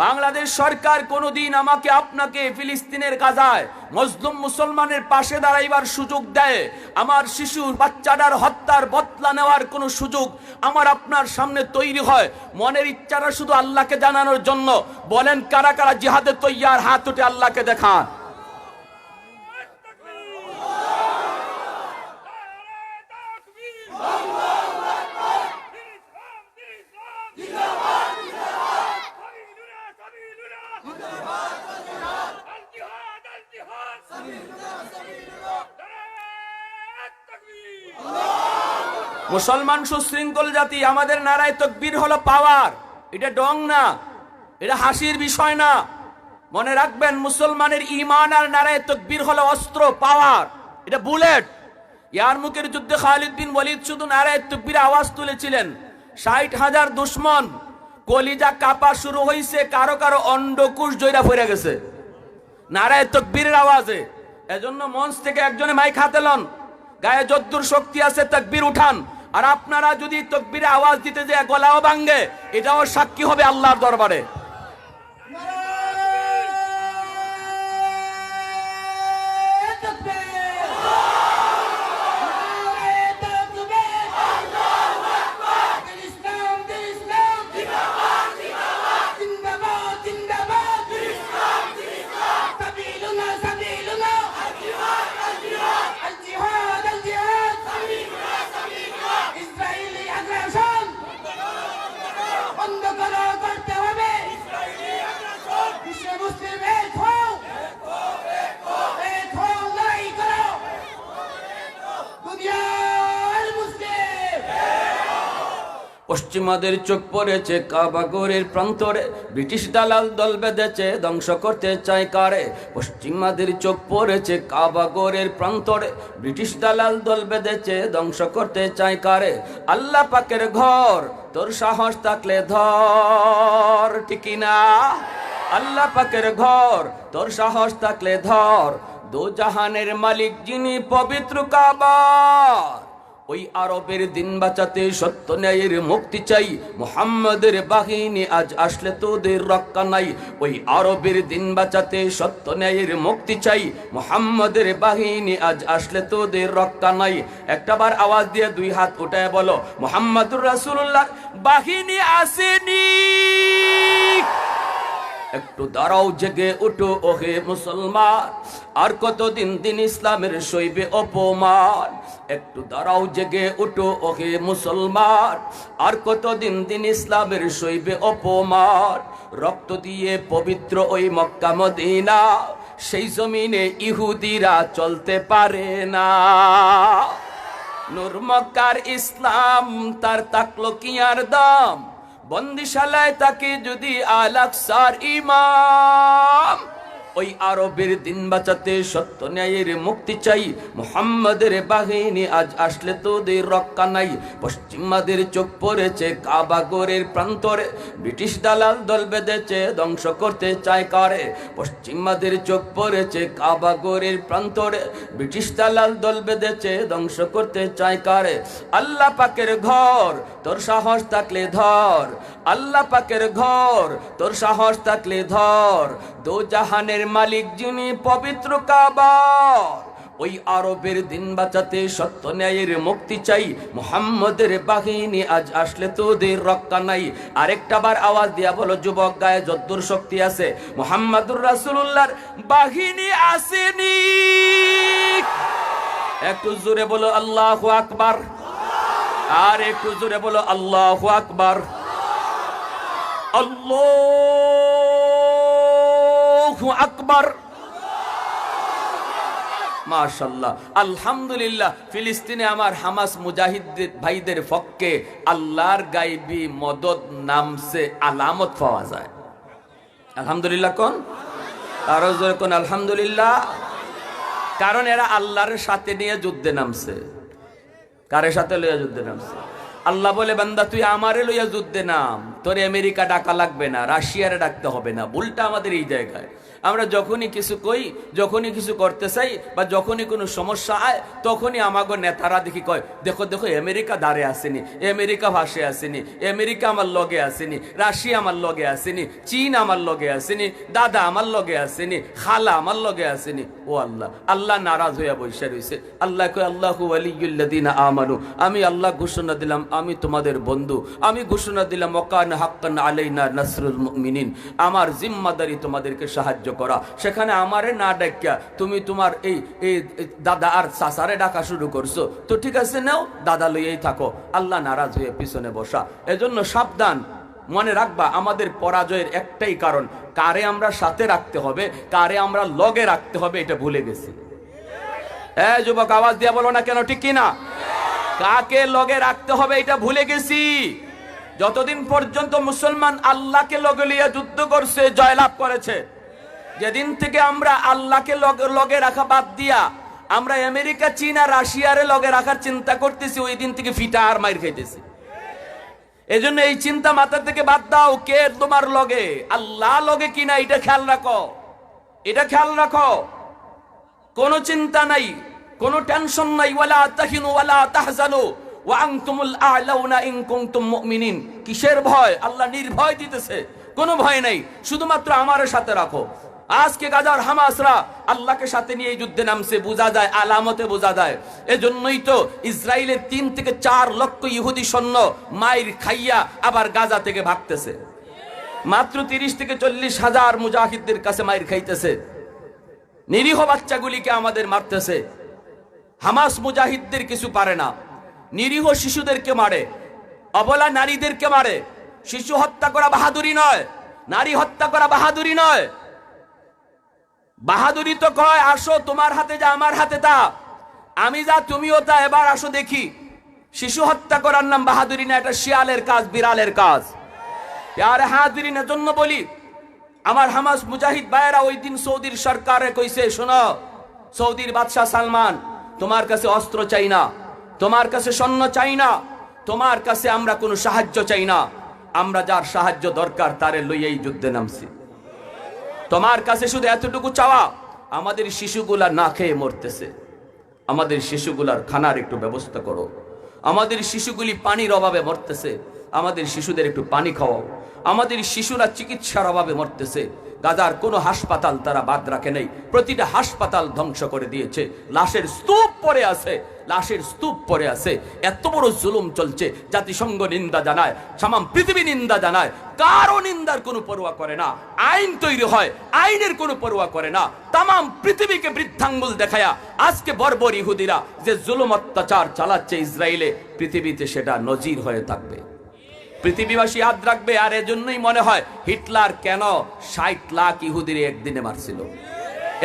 বাংলাদেশ সরকার কোনোদিন আমাকে আপনাকে ফিলিস্তিনের গাজায় মজলুম মুসলমানের পাশে দাঁড়াইবার সুযোগ দেয়, আমার শিশুর বাচ্চাটার হত্যার বদলা নেওয়ার কোনো সুযোগ আমার আপনার সামনে তৈরি হয়, মনের ইচ্ছাটা শুধু আল্লাহকে জানানোর জন্য, বলেন কারা কারা জিহাদে তৈয়ার? হাত উঠে আল্লাহকে দেখান। মুসলমান সুশৃঙ্খল জাতি, আমাদের নারায়ে তাকবীর হলো পাওয়ার, এটা ডং না, এটা হাসির বিষয় না। মনে রাখবেন, মুসলমানের ঈমান আর নারায়ে তাকবীর হলো অস্ত্র, পাওয়ার, এটা বুলেট। ইয়ারমুকের যুদ্ধে খালিদ বিন ওয়ালিদ শুধু নারায়ে তাকবীর আওয়াজ তুলেছিলেন, 60,000 দুশমন, কলিজা কাঁপা শুরু হইছে, কারো কারো অন্ডকুশ জয়রা পড়ে গেছে নারায়ে তাকবীরের আওয়াজে। এজন্য মঞ্চ থেকে একজনে মাইক হাতে লন, গায়ে যদ্দুর শক্তি আছে তাকবীর উঠান। আর আপনারা যদি তাকবীরে আওয়াজ দিতে যে গলাও ভাঙে, এটাও সাক্ষী হবে আল্লাহর দরবারে। পশ্চিমাদের চোখ পড়েছে কাবাগরের প্রান্তরে, ব্রিটিশ দালাল দল বেঁধেছে ধ্বংস করতে চায় কারে। পশ্চিমাদের চোখ পড়েছে কাবাগরের প্রান্তরে, ব্রিটিশ দালাল দল বেঁধেছে ধ্বংস করতে চায় কারে। আল্লাহ পাকের ঘর, তোর সাহস থাকলে ধর, ঠিক না? আল্লাহ পাকের ঘর, তোর সাহস থাকলে ধর, দো জাহানের মালিক যিনি পবিত্র কাবা। ওই আরবের দিন বাঁচাতে সত্য ন্যায়ের মুক্তি চাই, মুহাম্মাদের বাহিনী আজ আসলে তোদের রক্ষা নাই। ওই আরবের দিন বাঁচাতে সত্য ন্যায়ের মুক্তি চাই, মুহাম্মাদের বাহিনী আজ আসলে তোদের রক্ষা নাই। একটাবার আওয়াজ দিয়ে দুই হাত উঠায় বলো, মুহাম্মাদুর রাসূলুল্লাহ বাহিনী আসেনি। একটু দাঁড়াও, জেগে উঠো ওহে মুসলমান, আর কতদিন দিন ইসলামের সইবে অপমান। একটু দাঁড়াও, জেগে উঠো ওহে মুসলমান, আর কতদিন দিন ইসলামের সইবে অপমান। রক্ত দিয়ে পবিত্র ওই মক্কা মদিনা, সেই জমিনে ইহুদিরা চলতে পারে না। নূর মক্কার ইসলাম তার তাকলো কি আর দাম, বন্দিশালায় তাকে যদি আল-আকসার ইমাম। ওই আরবের দিন বাঁচাতে সত্য ন্যায়ের মুক্তি চাই, মুহাম্মাদের বাহিনী আজ আসলে তোদের রক্ষা নাই। পশ্চিমাদের চোখ পড়েছে কাবাগরের প্রান্তরে, ব্রিটিশ দালাল দল বেঁধেছে ধ্বংস করতে চায় কারে। পশ্চিমাদের চোখ পড়েছে কাবাগরের প্রান্তরে, ব্রিটিশ দালাল দল বেঁধেছে ধ্বংস করতে চায় কারে। আল্লাহ পাকের ঘর, তোর সাহস থাকলে ধর, আল্লাহ পাকের ঘর, তোর সাহস থাকলে ধর, দো জাহানের মালিক যিনি পবিত্র কাবা। ওই আরবের দিন বাঁচাতে সত্য ন্যায়ের মুক্তি চাই, মুহাম্মাদের বাহিনী আজ আসলে তোদের রক্ষা নাই। আরেকটা বার আওয়াজ দিয়া বলো যুবক, গায়ে যদ্দুর শক্তি আছে, মুহাম্মাদুর রাসূলুল্লাহর বাহিনী আসেনি। একটু জোরে বলো আল্লাহু আকবার, আর একটু জোরে বলো আল্লাহু আকবার। আল্লাহু আকবার, মাশাআল্লাহ, আলহামদুলিল্লাহ। ফিলিস্তিনে আমার হামাস মুজাহিদ ভাইদের পক্ষে আল্লাহর গায়বী মদদ নামছে আলামত পাওয়া যায়। আলহামদুলিল্লাহ কোন, আরো জোরে কোন আলহামদুলিল্লাহ। কারণ এরা আল্লাহর সাথে নিয়ে যুদ্ধে নামছে। কারের সাথে লইয়া যুদ্ধে নামছে? আল্লাহ বলে, বান্দা তুই আমারে লইয়া যুদ্ধে নাম, তোর আমেরিকা ডাকা লাগবে না, রাশিয়ারে ডাকতে হবে না। ভুলটা আমাদের এই জায়গায়। আমরা যখনই কিছু কই, যখনই কিছু করতে চাই, বা যখনই কোনো সমস্যা আয়, তখনই আমাগো নেতারা দেখি কয়, দেখো দেখো আমেরিকা দাঁড়ে আসেনি, আমেরিকা ভাসে আসেনি, আমেরিকা আমার লগে আসেনি, রাশিয়া আমার লগে আসেনি, চীন আমার লগে আসেনি, দাদা আমার লগে আসেনি, খালা আমার লগে আসেনি। ও আল্লাহ, আল্লাহ নারাজ হইয়া বসে রয়েছে। আল্লাহ কয়, আল্লাহু ওয়ালিয়ুল্লাযিনা আমানু, আমি আল্লাহ ঘোষণা দিলাম আমি তোমাদের বন্ধু। আমি ঘোষণা দিলাম ওয়াকানা হাক্কান আলাইনা নাসরুল মুমিনিন, আমার জিম্মাদারি তোমাদেরকে সাহায্য করা। সেখানে আমারে না ডাকিয়া তুমি তোমার এই দাদা আর চাচারে ডাকা শুরু করছো, তো ঠিক আছে, নাও দাদা লইয়াই থাকো। আল্লাহ নারাজ হয়ে পিছনে বসা। এজন্য সাবধান, মনে রাখবা আমাদের পরাজয়ের একটাই কারণ, কারে আমরা সাথে রাখতে হবে, কারে আমরা লগে রাখতে হবে, এটা ভুলে গেছি। যুবক আওয়াজ দিয়া বলো না কেন, ঠিক কিনা? কাকে লগে রাখতে হবে এটা ভুলে গেছি। যতদিন পর্যন্ত মুসলমান আল্লাহকে লগে লিয়ে যুদ্ধ করছে, জয়লাভ করেছে। যেদিন থেকে আমরা আল্লাহকে লগে রাখা বাদ দিয়া আমরা আমেরিকা, চীন আর রাশিয়ারে লগে রাখার চিন্তা করতেছি, ওই দিন থেকে ফিটা আর মাইর খাইতেছি। এজন্য এই চিন্তা মাথা থেকে বাদ দাও। কে তোমার লগে, আল্লাহ লগে কিনা, এটা খেয়াল রাখো, এটা খেয়াল রাখো। কোনো চিন্তা নাই, কোনো টেনশন নাই। ওয়ালা তাহিনু ওয়ালা তাহজানু ওয়া আনতুমুল আ'লাউনা ইন কুনতুম মুমিনিন। কিসের ভয়? আল্লাহ নির্ভয় দিতেছে, কোনো ভয় নাই, শুধুমাত্র আমার সাথে রাখো। আজকে গাজার হামাসরা আল্লাহকে সাথে নিয়ে এই যুদ্ধে নামছে, বোঝা যায়, আলামতে বোঝা যায়। এজন্যই তো ইসরায়েলের 3 থেকে 4 লক্ষ ইহুদি সৈন্য মাইর খাইয়া আবার গাজা থেকে ভাগতেছে। মাত্র 30 থেকে 40 হাজার মুজাহিদদের কাছে মাইর খাইতেছে। নিরীহ বাচ্চাগুলিকে আমাদের মারতেছে। হামাস মুজাহিদদের কিছু পারে না, নিরীহ শিশুদেরকে মারে, অবলা নারীদেরকে মারে। শিশু হত্যা করা বাহাদুরি নয়, নারী হত্যা করা বাহাদুরি নয়। বাহাদুরি তো কয়, আসো তোমার হাতে যা আমার হাতে তা, আমি যা তুমিও তা, এবার আসো দেখি। শিশু হত্যা করার নাম বাহাদুরি না, এটা শিয়ালের কাজ, বিড়ালের কাজ। আর হাজিরিনের জন্য বলি, আমার হামাস মুজাহিদ ভাইয়েরা ওই দিন সৌদির সরকারে কইছে, শোনো সৌদির বাদশাহ সালমান, তোমার কাছে অস্ত্র চাই না, তোমার কাছে সৈন্য চাই না, তোমার কাছে আমরা কোনো সাহায্য চাই না, আমরা যার সাহায্য দরকার তারে লইয়াই যুদ্ধে নামছি। তোমার কাছে শুধু এতটুকু চাওয়া, আমাদের শিশুগুলা না খেয়ে মরতেছে, আমাদের শিশুগুলার খানার একটু ব্যবস্থা করো। আমাদের শিশুগুলি পানির অভাবে মরতেছে, আমাদের শিশুদের একটু পানি খাওয়াও। আমাদের শিশুরা চিকিৎসার অভাবে মরতেছে। গাজার কোনো হাসপাতাল তারা বাদ রাখে নাই, প্রতিটা হাসপাতাল ধ্বংস করে দিয়েছে। লাশের স্তূপ পড়ে আছে, লাশের স্তূপ পড়ে আছে। এত বড় জুলুম চলছে, জাতিসংঘ নিন্দা জানায়, সামাম পৃথিবী নিন্দা জানায়, কারো নিন্দার কোনো পরোয়া করে না। আইন তৈরি হয়, আইনের কোনো পরোয়া করে না। তামাম পৃথিবীকে বৃদ্ধাঙ্গুল দেখায়া আজকে বর্বর ইহুদিরা যে জুলুম অত্যাচার চালাচ্ছে ইসরায়েলে, পৃথিবীতে সেটা নজির হয়ে থাকবে, পৃথিবীবাসী হাত রাখবে। আর এজন্যই মনে হয় হিটলার কেন 60 লাখ ইহুদির একদিনে মারছিল।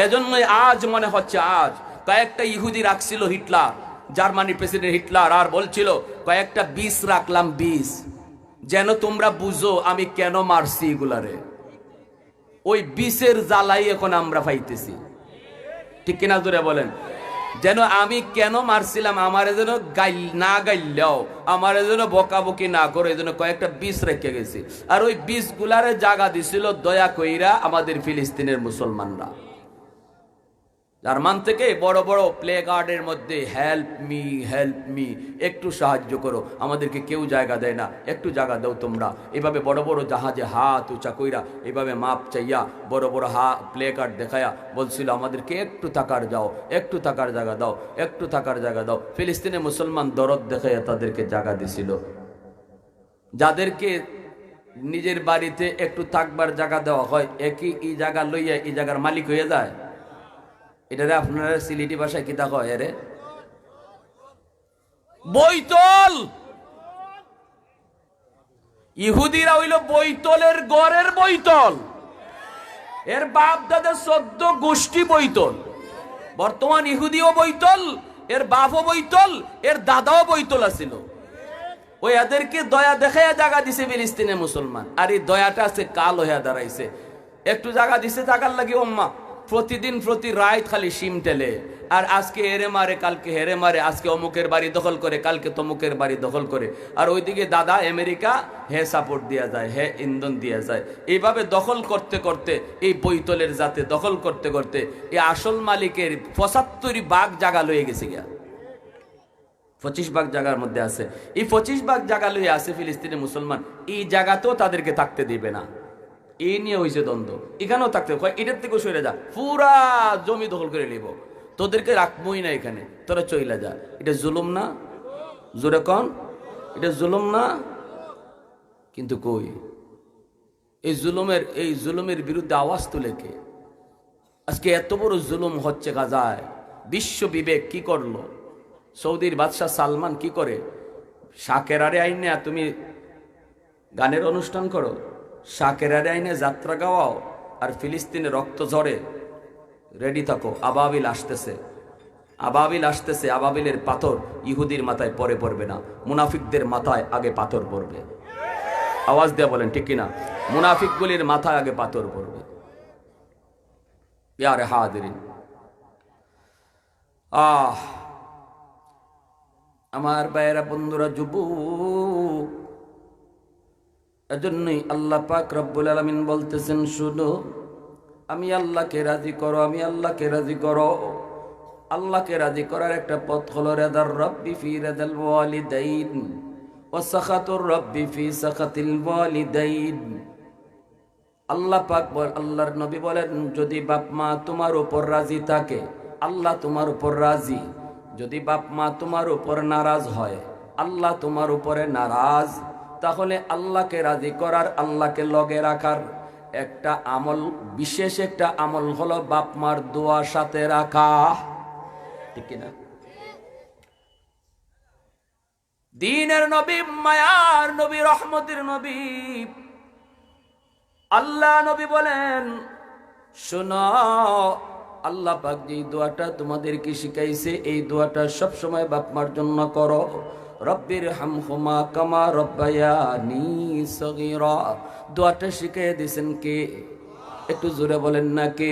এজন্যই আজ মনে হচ্ছে, আজ কয়েকটা ইহুদি রাখছিল হিটলার, জার্মানি প্রেসিডেন্ট হিটলার, আর বলছিল কয়েকটা 20 রাখলাম, 20 যেন তোমরা বুঝো আমি কেন মারছি এগুলারে। ওই 20-এর জ্বালাই এখন আমরা পাইতেছি, ঠিক কিনা জোরে বলেন? যেন আমি কেন মারছিলাম, আমার যেন না গাইলেও আমার যেন বকাবকি না করে, এই জন্য কয়েকটা 20 রেখে গেছি। আর ওই 20 গুলারে জায়গা দিছিল দয়া কইরা আমাদের ফিলিস্তিনের মুসলমানরা। জার্মান থেকে বড় বড় প্লে গার্ডের মধ্যে হেল্প মি, একটু সাহায্য করো, আমাদেরকে কেউ জায়গা দেয় না, একটু জায়গা দাও তোমরা। এভাবে বড় বড় জাহাজে হাত উঁচা কইরা এভাবে মাপ চাইয়া বড় বড় প্লে গার্ড দেখায়া বলছিল আমাদেরকে একটু থাকার যাও, একটু থাকার জায়গা দাও, একটু থাকার জায়গা দাও। ফিলিস্তিনের মুসলমান দরদ দেখাইয়া তাদেরকে জায়গা দিছিল। যাদেরকে নিজের বাড়িতে একটু থাকবার জায়গা দেওয়া হয়, একই এই জায়গা লইয়া এই জায়গার মালিক হয়ে যায়। এটারে আপনারা সিলেটি ভাষায় কি দেখো, এরে বৈতল। ইহুদিরা হইল বৈতলের গড়ের বৈতল, এর বাপ দাদা 14 গোষ্ঠী বৈতল। বর্তমান ইহুদিও বৈতল, এর বাপও বৈতল, এর দাদাও বৈতল আছিল। ওই এদেরকে দয়া দেখাইয়া জায়গা দিছে ফিলিস্তিনের মুসলমান। আর এই দয়াটা আছে কাল হইয়া দাঁড়াইছে। একটু জায়গা দিছে থাকার লাগে ওম্মা প্রতিদিন প্রতি রাত খালি শিম টেলে, আর আজকে এরে মারে, কালকে হেরে মারে, আজকে অমুকের বাড়ি দখল করে, কালকে তমুকের বাড়ি দখল করে, আর ওইদিকে দাদা আমেরিকা হে সাপোর্ট দেওয়া যায়, হে ইন্ধন দেওয়া যায়। এইভাবে দখল করতে করতে, এই বৈতলের জাতে দখল করতে করতে এই আসল মালিকের ৭৫ ভাগ জায়গা লয়ে গেছে গিয়া। ২৫ ভাগ জায়গার মধ্যে আছে, এই ২৫ ভাগ জায়গা লইয়া আছে ফিলিস্তিনি মুসলমান। এই জায়গাতেও তাদেরকে থাকতে দিবে না, এই নিয়ে হয়েছে দ্বন্দ্ব। এখানেও থাকতে হয়, এটার থেকেও সরে যা, পুরা জমি দখল করে নিব, তোদেরকে রাখবোই না এখানে, তোরা চইলা যা। এটা জুলুম না? জোরে কন, এটা জুলুম না? কিন্তু কই এই জুলুমের বিরুদ্ধে আওয়াজ তুলে কে? আজকে এত বড় জুলুম হচ্ছে গাজায়, বিশ্ব বিবেক কি করলো? সৌদির বাদশাহ সালমান কি করে? শাকেরারে আইনে তুমি গানের অনুষ্ঠান করো, শাকেরারে আইনে যাত্রা গাওয়াও, আর ফিলিস্তিনে রক্ত ঝরে, রেডি থাকো, আবাবিল আসতেছে, আবাবিল আসতেছে। আবাবিলের পাথর ইহুদির মাথায় পরে পড়বে না, মুনাফিকদের মাথায় আগে পাথর পড়বে। আওয়াজ দেয়া বলেন ঠিক কিনা? মুনাফিকগুলির মাথায় আগে পাথর পড়বে। ইয়ারে হাদিরিন, আমার ভাইয়েরা, বন্ধুরা, যুবক, এজন্যই আল্লাহ পাক রব্বুল আলামিন বলতেছেন, শুনো, আমি আল্লাহকে রাজি করো, আমি আল্লাহকে রাজি করো। আল্লাহকে রাজি করার একটা পথ হলো রেদার রব্বি ফি রেদাল ওয়ালিদাইন ওয়া সাখাতুর রব্বি ফি সাখাতিল ওয়ালিদাইন। আল্লাহ পাক আল্লাহর নবী বলেন, যদি বাপ মা তোমার উপর রাজি থাকে, আল্লাহ তোমার উপর রাজি। যদি বাপ মা তোমার উপর নারাজ হয়, আল্লাহ তোমার উপরে নারাজ, তাহলে আল্লাহকে রাজি করার, আল্লাহকে লগে রাখার একটা আমল, বিশেষ একটা আমল হলো বাপ মার দোয়া সাথে রাখা, ঠিক কিনা? দ্বীনের নবী, মায়ার নবী, রহমতের নবী, আল্লাহ নবী বলেন, শোনো, আল্লাহ পাক যে দোয়াটা তোমাদেরকে শিখাইছে, এই দোয়াটা সব সময় বাপ মার জন্য করো। রব্বির হামহুমা কামা রব্বায়ানি সগীরা। দোয়াটা শিখাইয়া দিয়েছেন কে? একটু জোরে বলেন না কে?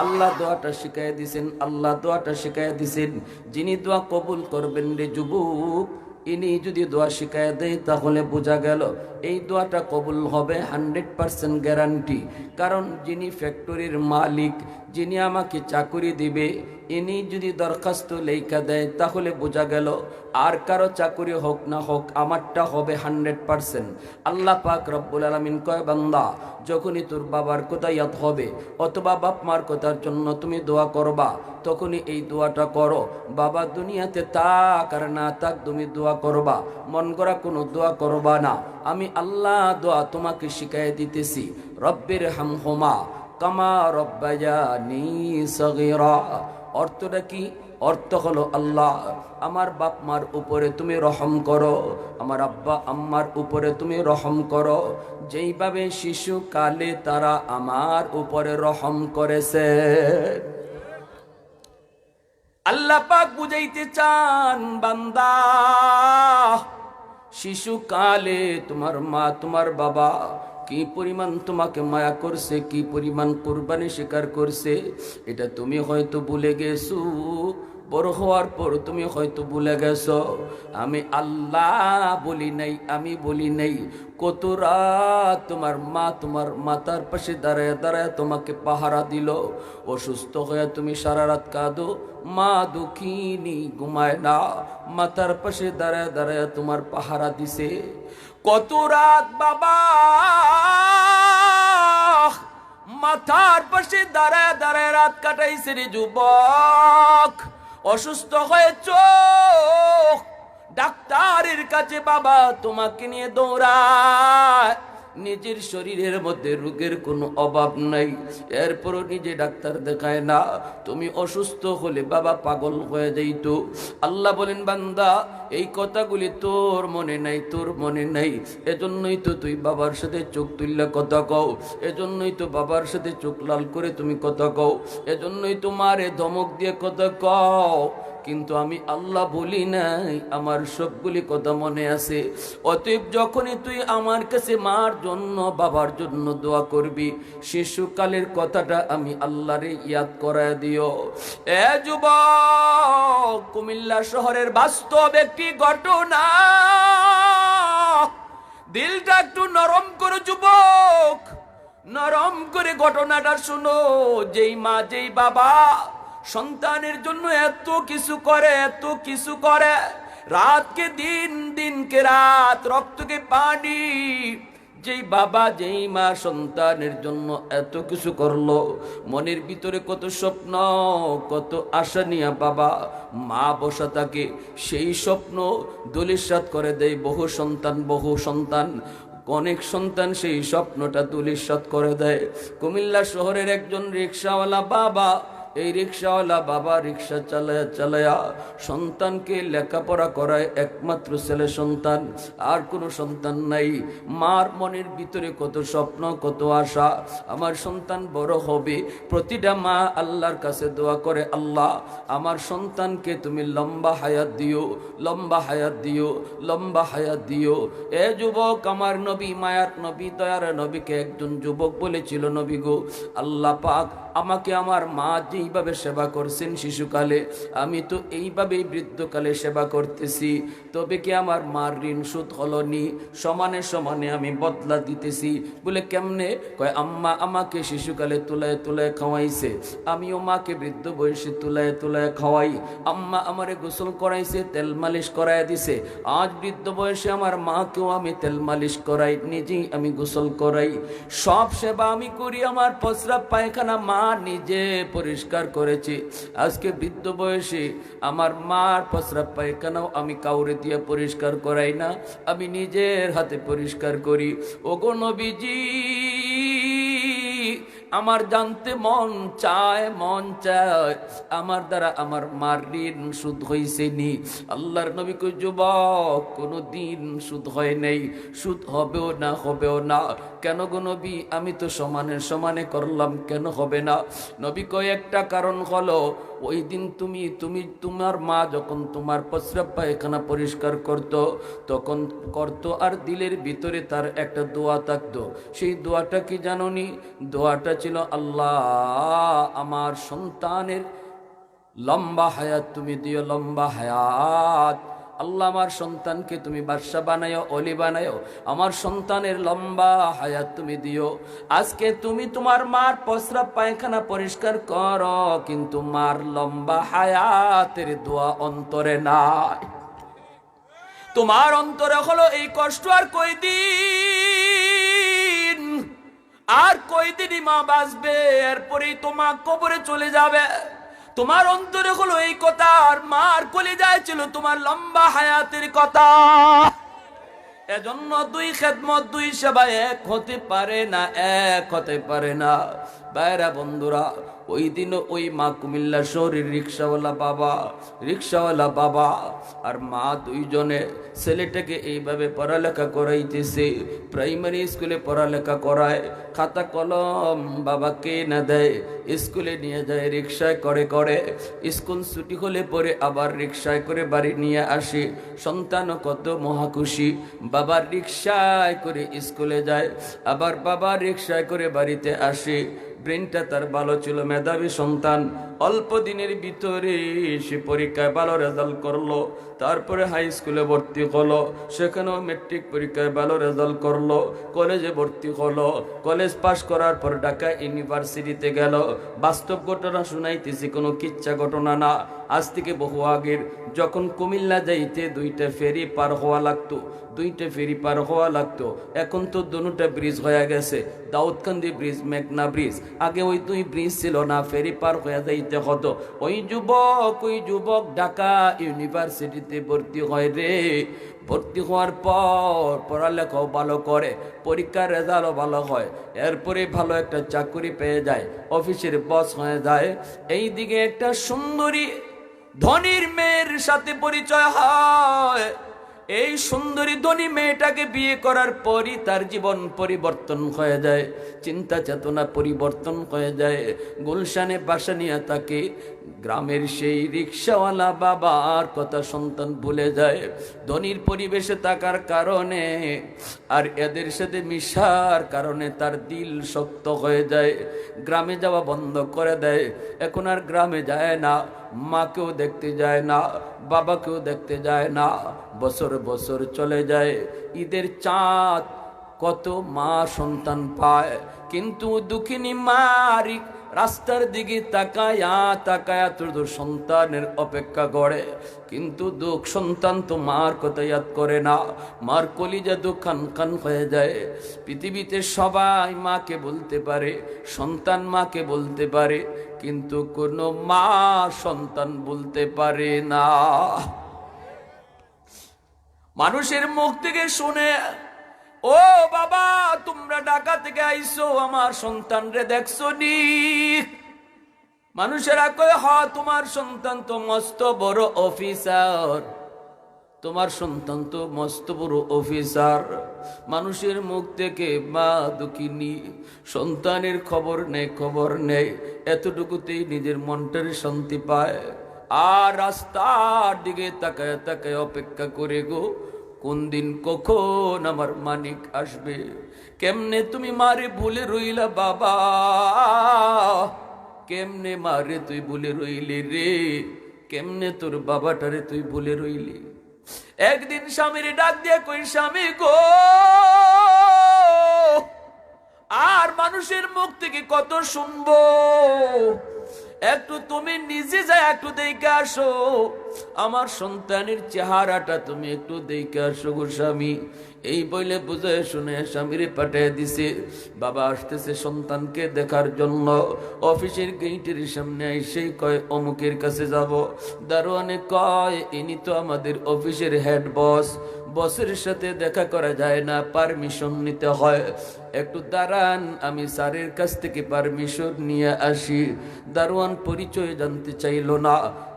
আল্লাহ দোয়াটা শিখাইয়া দিয়েছেন, আল্লাহ দোয়াটা শিখাইয়া দিয়েছেন। যিনি দোয়া কবুল করবেন রে যুবক, ইনি যদি দোয়া শিখাইয়া দেয়, তাহলে বোঝা গেল এই দোয়াটা কবুল হবে 100% গ্যারান্টি। কারণ যিনি ফ্যাক্টরির মালিক, যিনি আমাকে চাকুরি দিবে, ইনি যদি দরখাস্ত লেখা দেয়, তাহলে বোঝা গেল আর কারো চাকুরি হোক না হোক, আমারটা হবে 100%। আল্লাহ পাক রব্বুল আলামিন কয়, বান্দা, যখনই তোর বাবার কথা ইয়াদ হবে অথবা বাপ মার কথার জন্য তুমি দোয়া করবা, তখনই এই দোয়াটা করো। বাবা দুনিয়াতে থাক আর না থাক, তুমি দোয়া করবা, মন করা কোনো দোয়া করবা না। আমি আল্লাহ দোয়া তোমাকে শিখাই দিতেছি, রব্বির হামহুমা কামা রব্বায়ানি সগীরা। অর্থটা কি? অর্থ হলো, আল্লাহ, আমার বাপ মার উপরে তুমি রহম করো, আমার আব্বা আম্মার উপরে তুমি রহম করো, যেইভাবে শিশুকালে তারা আমার উপরে রহম করেছে। আল্লাহ পাক বুঝাইতে চান, বান্দা, শিশুকালে তোমার মা, তোমার বাবা কি পরিমাণ তোমাকে মায়া করছে, কি পরিমাণ কুরবানি স্বীকার করছে, এটা তুমি হয়তো ভুলে গেছো। বড় হওয়ার পর তুমি হয়তো ভুলে গেছো। আমি আল্লাহ বলি নাই, আমি বলি নাই, কত রাত তোমার মা তোমার মাথার পাশে দাঁড়ায় দাঁড়ায় তোমাকে পাহারা দিল। অসুস্থ হয়ে তুমি সারা রাত কাঁদো, মা দুঃখিনী ঘুমায় না, মাথার পাশে দাঁড়ায় দাঁড়ায় তোমার পাহারা দিছে। কত রাত বাবা মাথার পাশে দাঁড়ায় দাঁড়ায় রাত কাটাইছে রে যুবক। অসুস্থ হয়ে চোখ ডাক্তারের কাছে বাবা তোমাকে নিয়ে দৌড়ায়। নিজের শরীরের মধ্যে রোগের কোনো অভাব নাই, এরপরও নিজে ডাক্তার দেখায় না। তুমি অসুস্থ হলে বাবা পাগল হয়ে যাইত। আল্লাহ বলেন, বান্দা, এই কথাগুলি তোর মনে নাই, তোর মনে নাই, এজন্যই তো তুই বাবার সাথে চোখ তুললে কথা কও, এজন্যই তো বাবার সাথে চোখ লাল করে তুমি কথা কও, এজন্যই তো মারে ধমক দিয়ে কথা কও। কিন্তু আমি আল্লাহ বলি নাই, আমার সবগুলি কথা মনে আছে। অতএব যখনই তুই আমার কাছে মার জন্য বাবার জন্য দোয়া করবি, শিশুকালের কথাটা আমি আল্লাহরে ইয়াদ করায় দিও। এ যুবক, কুমিল্লা শহরের বাস্তব একটি ঘটনা, দিলটা একটু নরম করো যুবক, নরম করে ঘটনাটা শুনো। যেই মা যেই বাবা সন্তানের জন্য এত কিছু করে, এত কিছু করে, রাতকে দিন, দিনকে রাত, রক্তকে পানি, যেই বাবা যেই মা সন্তানের জন্য এত কিছু করলো, মনের ভিতরে কত স্বপ্ন, কত আশা নিয়ে বাবা মা বসা থাকে, সেই স্বপ্ন ধূলিসাৎ করে দেয় বহু সন্তান, বহু সন্তান, অনেক সন্তান সেই স্বপ্নটা ধূলিসাৎ করে দেয়। কুমিল্লা শহরের একজন রিক্সাওয়ালা বাবা, এই রিক্সাওয়ালা বাবা রিক্সা চালায়া চালায়া সন্তানকে লেখাপড়া করায়, একমাত্র ছেলে সন্তান, আর কোনো সন্তান নাই। মার মনের ভিতরে কত স্বপ্ন, কত আশা, আমার সন্তান বড় হবে। প্রতিটা মা আল্লাহর কাছে দোয়া করে, আল্লাহ আমার সন্তানকে তুমি লম্বা হায়াত দিও, লম্বা হায়াত দিও, লম্বা হায়াত দিও। এ যুবক, আমার নবী, মায়ার নবী, দয়ার নবীকে একজন যুবক বলেছিল, নবী গো, আল্লাহ পাক আমাকে আমার মা যেইভাবে সেবা করছেন শিশুকালে, আমি তো এইভাবেই বৃদ্ধকালে সেবা করতেছি, তবে কি আমার মার ঋণ শোধ হলনি? সমানে সমানে আমি বদলা দিতেছি। বলে কেমনে? কয়, আম্মা আমাকে শিশুকালে তুলায় তুলায় খাওয়াইছে, আমিও মাকে বৃদ্ধ বয়সে তুলায় তুলায় খাওয়াই। আম্মা আমারে গোসল করাইছে, তেল মালিশ করাই দিছে, আজ বৃদ্ধ বয়সে আমার মাকেও আমি তেল মালিশ করাই, নিজেই আমি গোসল করাই, সব সেবা আমি করি। আমার প্রস্রাব পায়খানা মা নিজে পরিষ্কার করেছি। আজকে বৃদ্ধ বয়সে আমার মার প্রস্রাব পায়খানাও আমি কাউরে দিয়ে পরিষ্কার করাই না, আমি নিজের হাতে পরিষ্কার করি। ওগো নবীজি, আমার জানতে মন চায়, মন চায় আমার দ্বারা আমার মার ঋণ সুদ হয়েছে নি? আল্লাহর নবী কই, যুবক, কোনো দিন সুদ হয় নাই, সুদ হবেও না, হবেও না। কেন গো নবী? আমি তো সমানে সমানে করলাম, কেন হবে না? নবী কয়, একটা কারণ হলো, ওই দিন তুমি তোমার মা যখন তোমার প্রস্রাব পায়খানা পরিষ্কার করতো, তখন করতো, আর দিলের ভিতরে তার একটা দোয়া থাকতো। সেই দোয়াটা কি জানোনি? দোয়াটা ছিল, আল্লাহ আমার সন্তানের লম্বা হায়াত তুমি দিও, লম্বা হায়াত। আল্লাহ আমার সন্তানকে তুমি বাদশা বানায়ো, অলি বানায়ো, আমার সন্তানের লম্বা হায়াত তুমি দিও। আজকে তুমি তোমার মার প্রস্রাব পায়খানা পরিষ্কার করো, কিন্তু মার লম্বা হায়াতের দোয়া অন্তরে নাই। তোমার অন্তরে হলো এই কষ্ট, আর কয়দিন, আর কয়দিনই মা বাঁচবে, এরপরেই তোমার কবরে চলে যাবে। তোমার অন্তরে হলো এই কথা, আর মার কলিজায় ছিল তোমার লম্বা হায়াতের কথা। এজন্য দুই খেদমত, দুই সেবা এক হতে পারে না, এক হতে পারে না। বাইরা বন্ধুরা, ওই দিন ওই মা কুমিল্লা শহরের রিক্সাওয়ালা বাবা আর মা দুইজনে ছেলেটাকে এইভাবে পড়ালেখা করাইতেছে। প্রাইমারি স্কুলে পড়ালেখা করায়, খাতা কলম বাবাকে না দেয়, স্কুলে নিয়ে যায় রিক্সায় করে করে, স্কুল ছুটি হলে পরে আবার রিক্সায় করে বাড়ি নিয়ে আসে। সন্তানও কত মহাখুশি, বাবার রিক্সায় করে স্কুলে যায়, আবার বাবা রিক্সায় করে বাড়িতে আসে। ব্রেনটা তার ভালো ছিল, মেধাবী সন্তান। অল্প দিনের ভিতরে সে পরীক্ষায় ভালো রেজাল্ট করলো, তারপরে হাই স্কুলে ভর্তি হলো, সেখানেও মেট্রিক পরীক্ষায় ভালো রেজাল্ট করলো, কলেজে ভর্তি হলো, কলেজ পাশ করার পর ঢাকা ইউনিভার্সিটিতে গেল। বাস্তব ঘটনা শুনাইতেছি, কোনো কিচ্ছা ঘটনা না। আজ থেকে বহু আগের, যখন কুমিল্লা যাইতে দুইটা ফেরি পার হওয়া লাগতো, এখন তো দুটা ব্রিজ হয়ে গেছে, দাউদকান্দি ব্রিজ, মেঘনা ব্রিজ। আগে ওই দুই ব্রিজ ছিল না, ফেরি পার হয়ে যাইতে হতো। ওই যুবক ঢাকা ইউনিভার্সিটিতে ভর্তি হয় রে। ভর্তি হওয়ার পর পড়ালেখাও ভালো করে, পরীক্ষার রেজাল্টও ভালো হয়, এরপরে ভালো একটা চাকরি পেয়ে যায়, অফিসের বস হয়ে যায়। এইদিকে একটা সুন্দরী ধনীর মেয়ের সাথে পরিচয় হয়। এই সুন্দরী ধনী মেয়েটাকে বিয়ে করার পরই তার জীবন পরিবর্তন হয়ে যায়, চিন্তা চেতনা পরিবর্তন হয়ে যায়। গুলশানে বাসা নিয়ে তাকে গ্রামের সেই রিক্সাওয়ালা বাবার কথা সন্তান ভুলে যায়। ধনীর পরিবেশে থাকার কারণে আর এদের সাথে মিশার কারণে তার দিল শক্ত হয়ে যায়, গ্রামে যাওয়া বন্ধ করে দেয়। এখন আর গ্রামে যায় না, মাকেও দেখতে যায় না, বাবাকেও দেখতে যায় না। বছর বছর চলে যায়, ঈদের চাঁদ কত মা সন্তান পায়, কিন্তু দুঃখিনী মারি রাস্তার দিকে তাকায়া তাকায়া তোর সন্তানের অপেক্ষা করে, কিন্তু দুঃখ সন্তান তো মার কথা ইয়াদ করে না। মার কলিজা খান খান হয়ে যায়। পৃথিবীতে সবাই মাকে বলতে পারে, সন্তান মাকে বলতে পারে, কিন্তু কোনো মা সন্তান বলতে পারে না। মানুষের মুখ থেকে শুনে, ও বাবা তোমরা ঢাকা থেকে আইসো, আমার সন্তান রে দেখছো নি? মানুষেরা কয় হ, তোমার সন্তান তো মস্ত বড় অফিসার, তোমার সন্তান তো মস্ত বড় অফিসার। মানুষের মুখ থেকে মা দুঃখিনী, সন্তানের খবর নেই, খবর নেই, এতটুকুতেই নিজের মনটার শান্তি পায়। আর রাস্তার দিকে তাকায় তাকায় অপেক্ষা করে গো, কোন দিন কখন আমার মানিক আসবে। কেমনে তুমি মারে ভুলে রইলা বাবা, কেমনে মারে তুই ভুলে রইলি রে, কেমনে তোর বাবাটারে তুই ভুলে রইলি। একদিন স্বামীর ডাক দিয়ে কই, স্বামী গো, আর মানুষের মুখ থেকে কত শুনবো, একটু তুমি নিজে যা একটু দেখে আসো, আমার সন্তানের চেহারাটা তুমি একটু দেখে আসো গো স্বামী। এই বইলে বুঝায় শুনে স্বামীরে পাঠিয়ে দিছে। বাবা আসতেছে সন্তানকে দেখার জন্য। অফিসের গেটের সামনে এসেই কয় অমুকের কাছে যাব। দারোয়ানে কয় ইনি তো আমাদের অফিসের হেড বস, বসের সাথে দেখা করা যায় না, পারমিশন নিতে হয়। একটু দাঁড়ান, আমি স্যারের কাছ থেকে পারমিশন নিয়ে আসি। দারোয়ান পরিচয় জানতে চাইল না,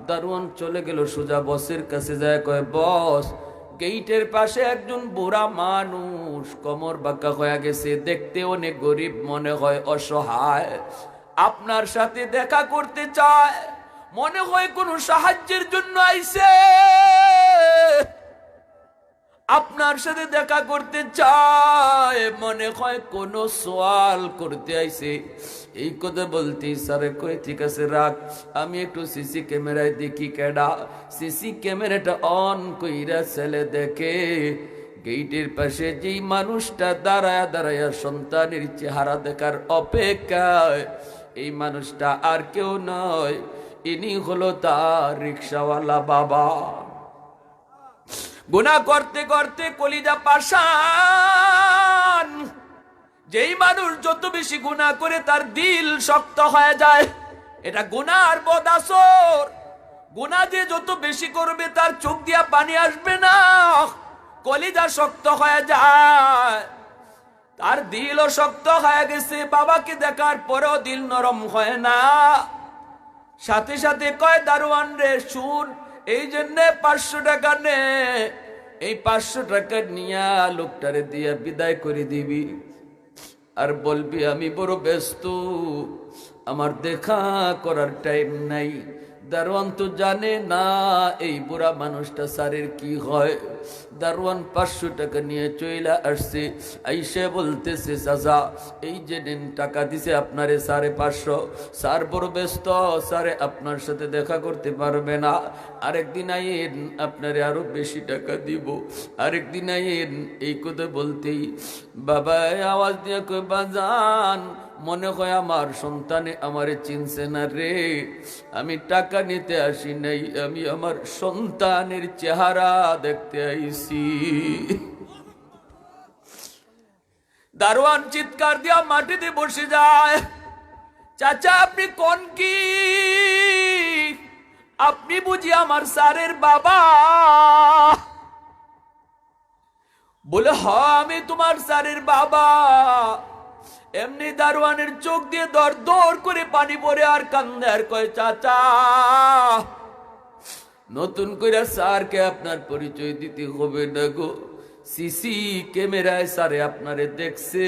দারোয়ান চলে গেল সোজা বসের কাছে, যায় কয় বস, গেটের পাশে একজন বুড়া মানুষ কোমর বাঁকা হয়ে গেছে, দেখতে অনেক গরিব মনে হয়, অসহায়, আপনার সাথে দেখা করতে চায়, মনে হয় কোনো সাহায্যের জন্য আইছে, আপনার সাথে দেখা করতে চায়, মনে হয় কোনো সওয়াল করতে আইছে। এই কথা বলতে স্যারে কই ঠিক আছে রাখ, আমি একটু সিসি ক্যামেরায় দেখি কেডা। সিসি ক্যামেরাটা অন কইরা ছেলে দেখে গেটের পাশে যেই মানুষটা দাঁড়ায়া দাঁড়ায়া সন্তানের চেহারা দেখার অপেক্ষায়, এই মানুষটা আর কেউ নয়, ইনি হলো তার রিক্সাওয়ালা বাবা। গুনাহ করতে করতে কলিজা পাষাণ। যেই মানুষ যত বেশি গুনাহ করে তার দিল শক্ত হয়ে যায়, এটা গুনাহর বদাসর। গুনাহ যে যত বেশি করবে তার চোখ দিয়া পানি আসবে না, কলিজা শক্ত হয়ে যায়, তার দিলও শক্ত হয়ে গেছে। বাবাকে দেখার পরেও দিল নরম হয় না। সাথে সাথে কয় দারোয়ান রে শুন, এই জন্য 500 টাকা নে, এই 500 টাকা নিয়া লোকটারে দিয়া বিদায় করে দিবি, আর বলবি আমি বড় ব্যস্ত, আমার দেখা করার টাইম নাই। দারোয়ান তো জানে না এই বুড়া মানুষটা স্যারের কি হয়। দারোয়ান 500 টাকা নিয়ে চইলা আসছে, আইসে বলতেছে চাচা এই যে নেন টাকা দিছে আপনারে স্যারে 500, স্যার বড় ব্যস্ত, স্যারে আপনার সাথে দেখা করতে পারবে না, আরেকদিন আইন আপনারে আরো বেশি টাকা দিব, আরেকদিন আইন। এই কথা বলতেই বাবা আওয়াজ দিয়ে কই বাজান, মনে হয় আমার সন্তানে আমারে চিনছে না রে, আমি টাকা নিতে আসি নাই, আমি আমার সন্তানের চেহারা দেখতে আইছি। দারোয়ান চিৎকার দিয়া মাটিতে বসে যায়, চাচা আপনি কোন কি? আপনি বুঝি আমার স্যারের বাবা? বলে হ আমি তোমার স্যারের বাবা। এমনি দারোয়ানের চোখ দিয়ে দর দর করে পানি পড়ে আর কান্দে, আর কয় চাচা নতুন করে স্যারকে আপনার পরিচয় দিতে হবে না গো। সিসি ক্যামেরায় স্যারে আপনারে দেখছে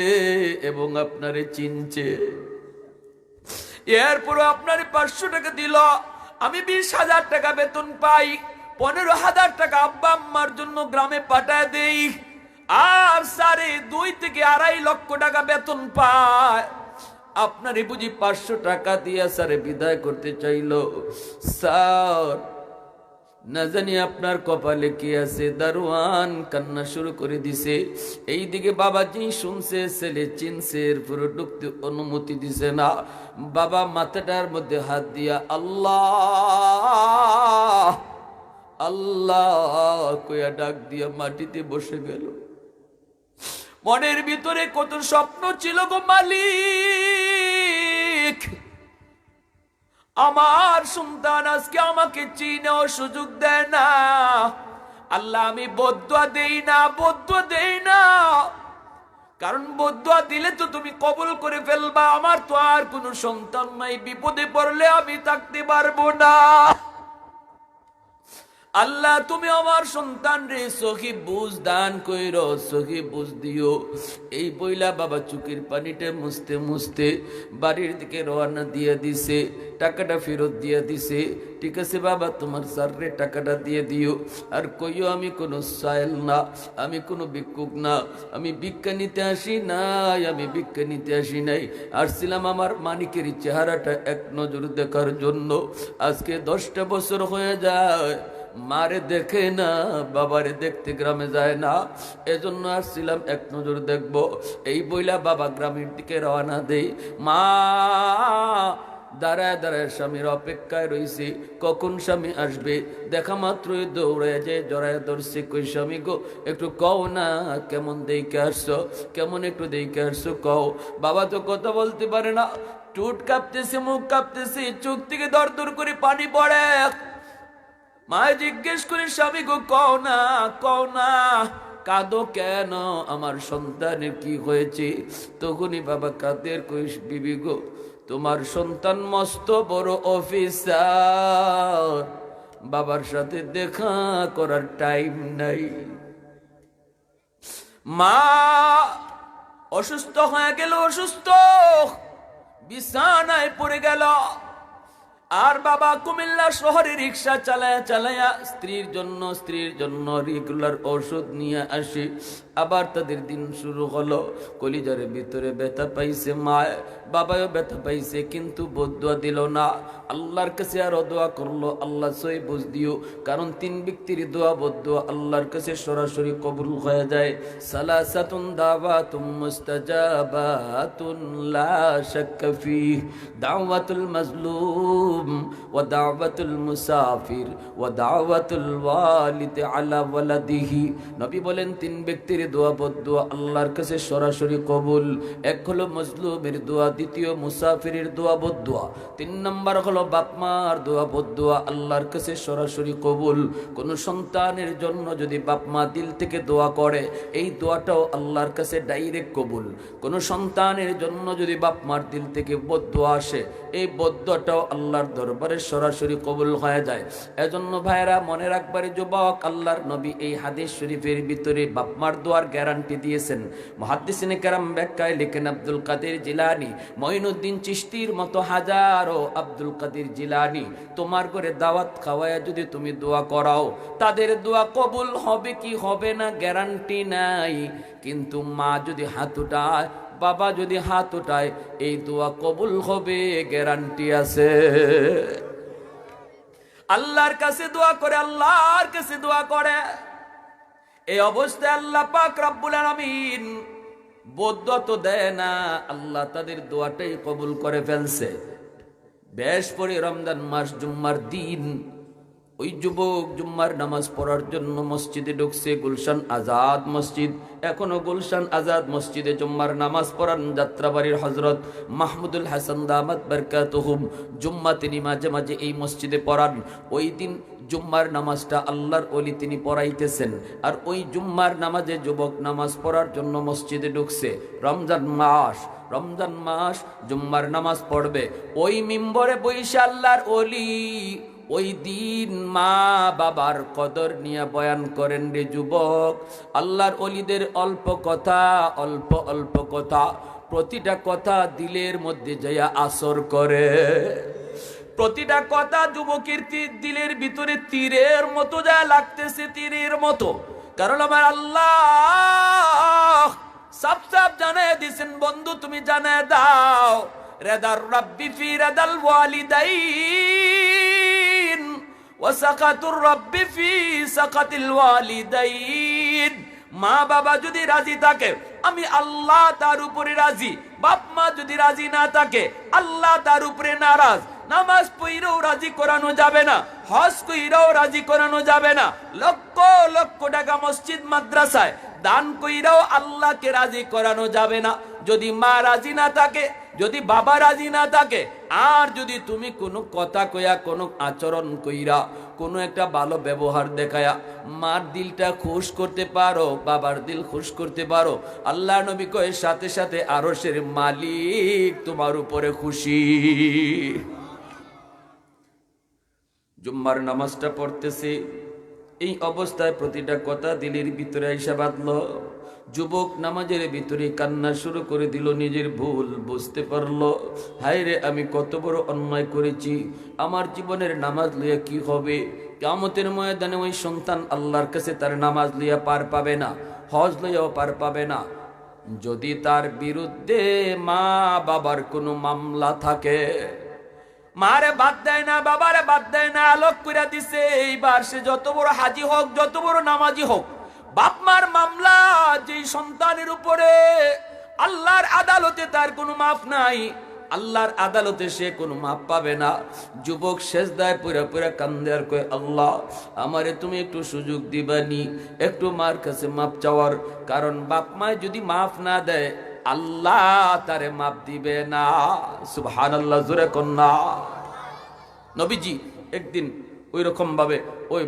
এবং আপনারে চিনছে। এরপর আপনার 500 টাকা দিল, আমি 20,000 টাকা বেতন পাই, 15,000 টাকা আব্বা আম্মার জন্য গ্রামে পাঠায় দেই, আর স্যারে 2 থেকে 2.5 লক্ষ টাকা বেতন পায়। আপনারে বুঝি 500 টাকা দিয়ে স্যারে বিদায় করতে চাইলো। স্যার না জানি আপনার কপালে কি আছে। দারোয়ান কান্না শুরু করে দিছে। এইদিকে বাবাজি শুনছে, ছেলে চিনছে, পুরো ঢুকতে অনুমতি দিছে না। বাবা মাথাটার মধ্যে হাত দিয়া আল্লাহ আল্লাহ কইয়া ডাক দিয়া মাটিতে বসে গেল। মনের ভিতরে কত স্বপ্ন ছিল গো মালিক, আমার সন্তান আজকে আমাকে চিনেও সুযোগ দেয় না। আল্লাহ আমি বদদুয়া দেই না, বদদুয়া দেই না, কারণ বদদুয়া দিলে তো তুমি কবুল করে ফেলবা। আমার তো আর কোনো সন্তান নাই, বিপদে পড়লে আমি থাকতে পারবো না। আল্লাহ তুমি আমার সন্তান রে সহি বুঝ দান কইরো, সহি বুঝ দিও। এই বইলা বাবা চুকির পানিটা মুছতে মুছতে বাড়ির দিকে রওনা দিয়ে দিছে। টাকাটা ফেরত দিয়ে দিছে। ঠিক আছে বাবা, তোমার স্যাররে টাকাটা দিয়ে দিও। আর কইও আমি কোনো সায়েল না, আমি কোনো ভিক্ষুক না, আমি ভিক্ষা নিতে আসি নাই, আমি ভিক্ষা নিতে আসি নাই। আসছিলাম আমার মানিকের চেহারাটা এক নজর দেখার জন্য। আজকে 10টা বছর হয়ে যায়, মারে দেখে না, বাবারে দেখতে গ্রামে যায় না, এজন্য আসছিলাম এক নজর দেখবো। এই বইলা বাবা গ্রামের দিকে রওনা দেই। মা দাঁড়ায় দাঁড়ায় স্বামীর অপেক্ষায় রইছে, কখন স্বামী আসবে। দেখা মাত্রই দৌড়ে যে জড়ায় ধরছে, কই স্বামী গো একটু কও না, কেমন দেখে আসছো, কেমন একটু দেখে আসছো কও। বাবা তো কথা বলতে পারে না, টুট কাঁপতেছে, মুখ কাঁপতেছে, চোখ থেকে দর দর করে পানি পড়ে। মায় জিজ্ঞেস করে স্বামী গো কও না, কও না, কাঁদো কেন, আমার সন্তানের কি হয়েছে। তখনই বাবা কাঁদের কই বিবি গো তোমার সন্তান মস্ত বড় অফিসার, বাবার সাথে দেখা করার টাইম নাই। মা অসুস্থ হয়ে গেল, অসুস্থ বিছানায় পড়ে গেল। আর বাবা কুমিল্লা শহরে রিক্সা চালায়া চালায়া স্ত্রীর জন্য রেগুলার ওষুধ নিয়ে আসে। আবার তাদের দিন শুরু হলো। কলিজারের ভিতরে ব্যথা পাইছে মা, বাবাও ব্যথা পাইছে, কিন্তু বদদুয়া দিল না। আল্লাহর কাছে আরো দোয়া করলো, আল্লাহ সই বুঝ দিও, কারণ 3 ব্যক্তির দোয়া বদদুয়া আল্লাহর কাছে সরাসরি কবুল হয়ে যায়। সালাসাতুন দাওয়াতুম মুস্তাজাবাতুন লা শাক্কা ফিহ, দাওয়াতুল মাজলুম ওয়া দাওয়াতুল মুসাফির ওয়া দাওয়াতুল ওয়ালিদ আলা ওয়ালাদিহি। নবী বলেন 3 ব্যক্তির দোয়া বদদুয়া আল্লাহর কাছে সরাসরি কবুল। এক হলো মজলুমের দোয়া, দ্বিতীয় মুসাফিরের দোয়া বদদুয়া, 3 নম্বর হলো বাপ মার দোয়া বদদুয়া আল্লাহর কাছে সরাসরি কবুল। কোন সন্তানের জন্য যদি বাপ মা দিল থেকে দোয়া করে, এই দোয়াটাও আল্লাহর কাছে ডাইরেক্ট কবুল। কোন সন্তানের জন্য যদি বাপ মার দিল থেকে বদদুয়া আসে, এই বদদুয়াটাও আল্লাহর দরবারে সরাসরি কবুল হয়ে যায়। এজন্য ভাইরা মনে রাখবারে যুবক, আল্লাহর নবী এই হাদিস শরীফের ভিতরে বাপ মার দোয়ার গ্যারান্টি দিয়েছেন। মুহাদ্দিসিনে কেরাম ব্যাখ্যায় লিখেন, আব্দুল কাদের জিলানী, মঈনুদ্দিন চিশতির মতো হাজারো আব্দুল কাদের জিলানী তোমার করে দাওয়াত খাওয়ায়া যদি তুমি দোয়া করাও, তাদের দোয়া কবুল হবে কি হবে না গ্যারান্টি নাই, কিন্তু মা যদি হাত উঠায়, বাবা যদি হাত উঠায়, এই দোয়া কবুল হবে গ্যারান্টি আছে। আল্লাহর কাছে দোয়া করে, আল্লাহর কাছে দোয়া করে। এই অবস্থায় আল্লাহ পাক রব্বুল আলামিন বদদুয়া তো দেয় না, আল্লাহ তাদের দোয়াটাই কবুল করে ফেলছে। বেশ পরে রমজান মাস জুম্মার দিন ওই যুবক জুম্মার নামাজ পড়ার জন্য মসজিদে ঢুকছে। গুলশান আজাদ মসজিদ, এখনো গুলশান আজাদ মসজিদে জুম্মার নামাজ পড়ান যাত্রাবাড়ির হযরত মাহমুদুল হাসান দামাত বারকাতুহুম। জুম্মা তিনি মাঝে মাঝে এই মসজিদে পড়ান। ওই দিন জুম্মার নামাজটা আল্লাহর ওলি তিনি পড়াইতেছেন। আর ওই জুম্মার নামাজে যুবক নামাজ পড়ার জন্য মসজিদে ঢুকছে। রমজান মাস জুম্মার নামাজ পড়বে। ওই মিম্বরে বইসা আল্লাহর ওলি ওই দিন মা বাবার কদর নিয়ে বয়ান করেন রে যুবক। আল্লাহর ওলিদের অল্প কথা, অল্প অল্প কথা, প্রতিটা কথা দিলের মধ্যে যাইয়া আসর করে। প্রতিটা কথা যুবকের দিলের ভিতরে তীরের মতো যা লাগতেছে, তীরের মতো। কারণ আমার আল্লাহ সাফ সাফ জানায় দিছেন, বন্ধু তুমি জানায় দাও, রেদার রাব্বি ফি রেদাল ওয়ালিদাইন ওয়া সাকাতুর রাব্বি ফি সাকাতিল ওয়ালিদাইন। মা বাবা যদি রাজি থাকে আমি আল্লাহ তার উপরে রাজি, বাপ মা যদি রাজি না থাকে আল্লাহ তার উপরে নারাজ। নামাজ পড়েও রাজি করানো যাবে না, হজ কইরাও রাজি করানো যাবে না, লক্ষ লক্ষ টাকা মসজিদ মাদ্রাসায় দান কইরাও আল্লাহকে রাজি করানো যাবে না যদি মা রাজি না থাকে, যদি বাবা রাজি না থাকে। আর যদি তুমি কোনো কথা কইয়া, কোনো আচরণ কইরা, কোনো একটা ভালো ব্যবহার দেখায়া মার দিলটা খুশ করতে পারো, বাবার দিল খুশ করতে পারো, আল্লাহ নবী কয় সাথে সাথে আরশের মালিক তোমার উপরে খুশি। জুম্মার নামাজটা পড়তেছে, এই অবস্থায় প্রতিটা কথা দিলের ভিতরে আইসা বাঁধলো। যুবক নামাজের ভিতরে কান্না শুরু করে দিল, নিজের ভুল বুঝতে পারলো। হায় রে, আমি কত বড় অন্যায় করেছি, আমার জীবনের নামাজ লইয়া কি হবে? কিয়ামতের ময়দানে ওই সন্তান আল্লাহর কাছে তার নামাজ লইয়া পার পাবে না, হজ লইয়াও পার পাবে না। যদি তার বিরুদ্ধে মা বাবার কোনো মামলা থাকে, মারে বাদ দেয় না, বাবারে বাদ দেয় না, আলোক করে দিছে। এইবার সে যত বড় হাজি হোক, যত বড় নামাজি হোক, বাপ মার মামলা যে সন্তানের উপরে, আল্লাহর আদালতে তার কোনো মাফ নাই, আল্লাহর আদালতে সে কোনো মাফ পাবে না। যুবক সেজদায় পুরা পুরা কান্দে আর কয়, আল্লাহ আমারে তুমি একটু সুযোগ দিবানি, একটু মার কাছে মাফ চাওয়ার। কারণ বাপ মায় যদি মাফ না দেয় আল্লাহ তারে মাফ দিবে না। সুবহানাল্লাহ, জোরে কন্যা। নবীজি একদিন ওই রকম ভাবে ওই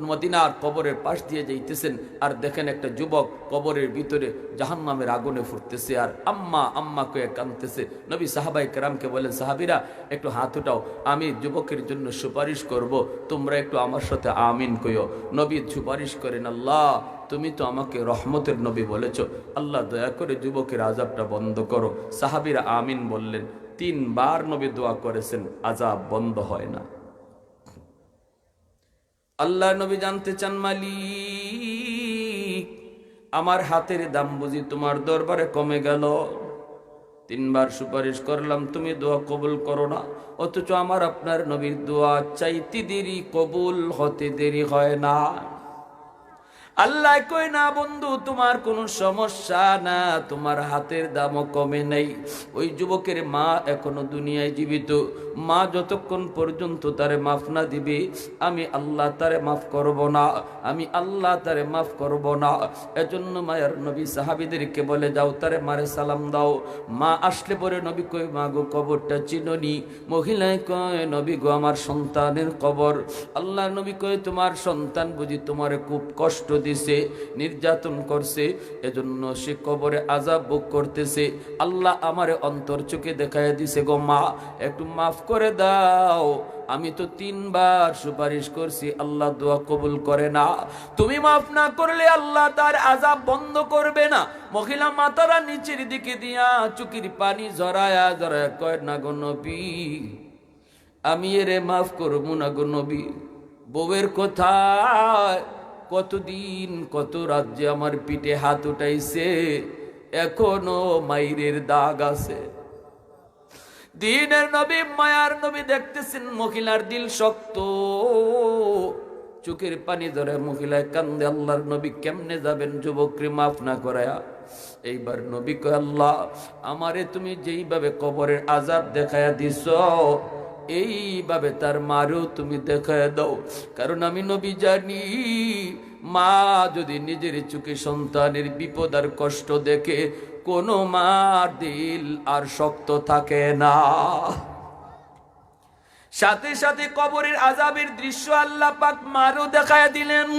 মদিনার কবরের পাশ দিয়ে যাইতেছেন, আর দেখেন একটা যুবক কবরের ভিতরে জাহান্নামের আগুনে ফুটতেছে, আর আম্মা আম্মা কয়ে কাঁদতেছে। নবী সাহাবাই কেরামকে বলেন, সাহাবীরা একটু হাত উঠাও, আমি যুবকের জন্য সুপারিশ করব, তোমরা একটু আমার সাথে আমিন কইও। নবী সুপারিশ করেন, আল্লাহ তুমি তো আমাকে রহমতের নবী বলেছ, আল্লাহ দয়া করে যুবকের আযাবটা বন্ধ করো। সাহাবীরা আমিন বললেন। 3 বার নবী দোয়া করেছেন, আযাব বন্ধ হয় না। আল্লাহ নবী জানতে চান, মালিক আমার হাতের দাম বুঝি তোমার দরবারে কমে গেল? 3 বার সুপারিশ করলাম, তুমি দোয়া কবুল করো না, অথচ আমার আপনার নবীর দোয়া চাইতে দেরি কবুল হতে দেরি হয় না। আল্লাহ কই না বন্ধু, তোমার কোনো সমস্যা না, তোমার হাতের দামও কমে নেই। ওই যুবকের মা এখনো দুনিয়ায় জীবিত, মা যতক্ষণ পর্যন্ত তারে মাফ না দিবে আমি আল্লাহ তারে মাফ করব না, আমি আল্লাহ তারে মাফ করব না। এজন্য মায়ের নবী সাহাবীদেরকে বলে, যাও তারে মারে সালাম দাও। মা আসলে পরে নবী কই, মা গো কবরটা চিননি? মহিলায় কয়, নবী গো আমার সন্তানের কবর। আল্লাহ নবী কয়, তোমার সন্তান বুঝি তোমারে খুব কষ্ট দিছে, নির্যাতন করছে, এজন্য সে কবরে আযাব ভোগ করতেছে। আল্লাহ আমারে অন্তর চোখে দেখায় দিছে গো মা, একটু মাফ করে দাও। আমি তো 3 বার সুপারিশ করছি, আল্লাহ দোয়া কবুল করে না। তুমি মাফ না করলে আল্লাহ তার আযাব বন্ধ করবে না। মহিলা মাথারা নিচের দিকে দিয়া চোখের পানি জড়ায়া জড়ায়া কয়, না গো নবী আমি এরে মাফ করবো না গো নবী। বউয়ের কোথায়? কতদিন কত রাজ্যে আমার পিঠে হাত উঠাইছে, এখনো মাইরের দাগ আছে। দিনের নবী মায়ার নবী দেখতেছেন মহিলার দিল শক্ত, চোখের পানি ধরে মহিলায় কান্দে। আল্লাহর নবী কেমনে যাবেন যুবককে মাফ না করায়া? এইবার নবী কয়, আল্লাহ আমারে তুমি যেইভাবে কবরের আযাব দেখায়া দিছ, এইভাবে তার মারও তুমি দেখায় দাও। কারণ আমি নবী জানি, মা যদি নিজের চোখে সন্তানের বিপদ আর কষ্ট দেখে, কোনো মার দিল আর শক্ত থাকে না। সাথে সাথে কবরের আযাবের দৃশ্য আল্লাহ পাক মারও দেখায় দিলেন।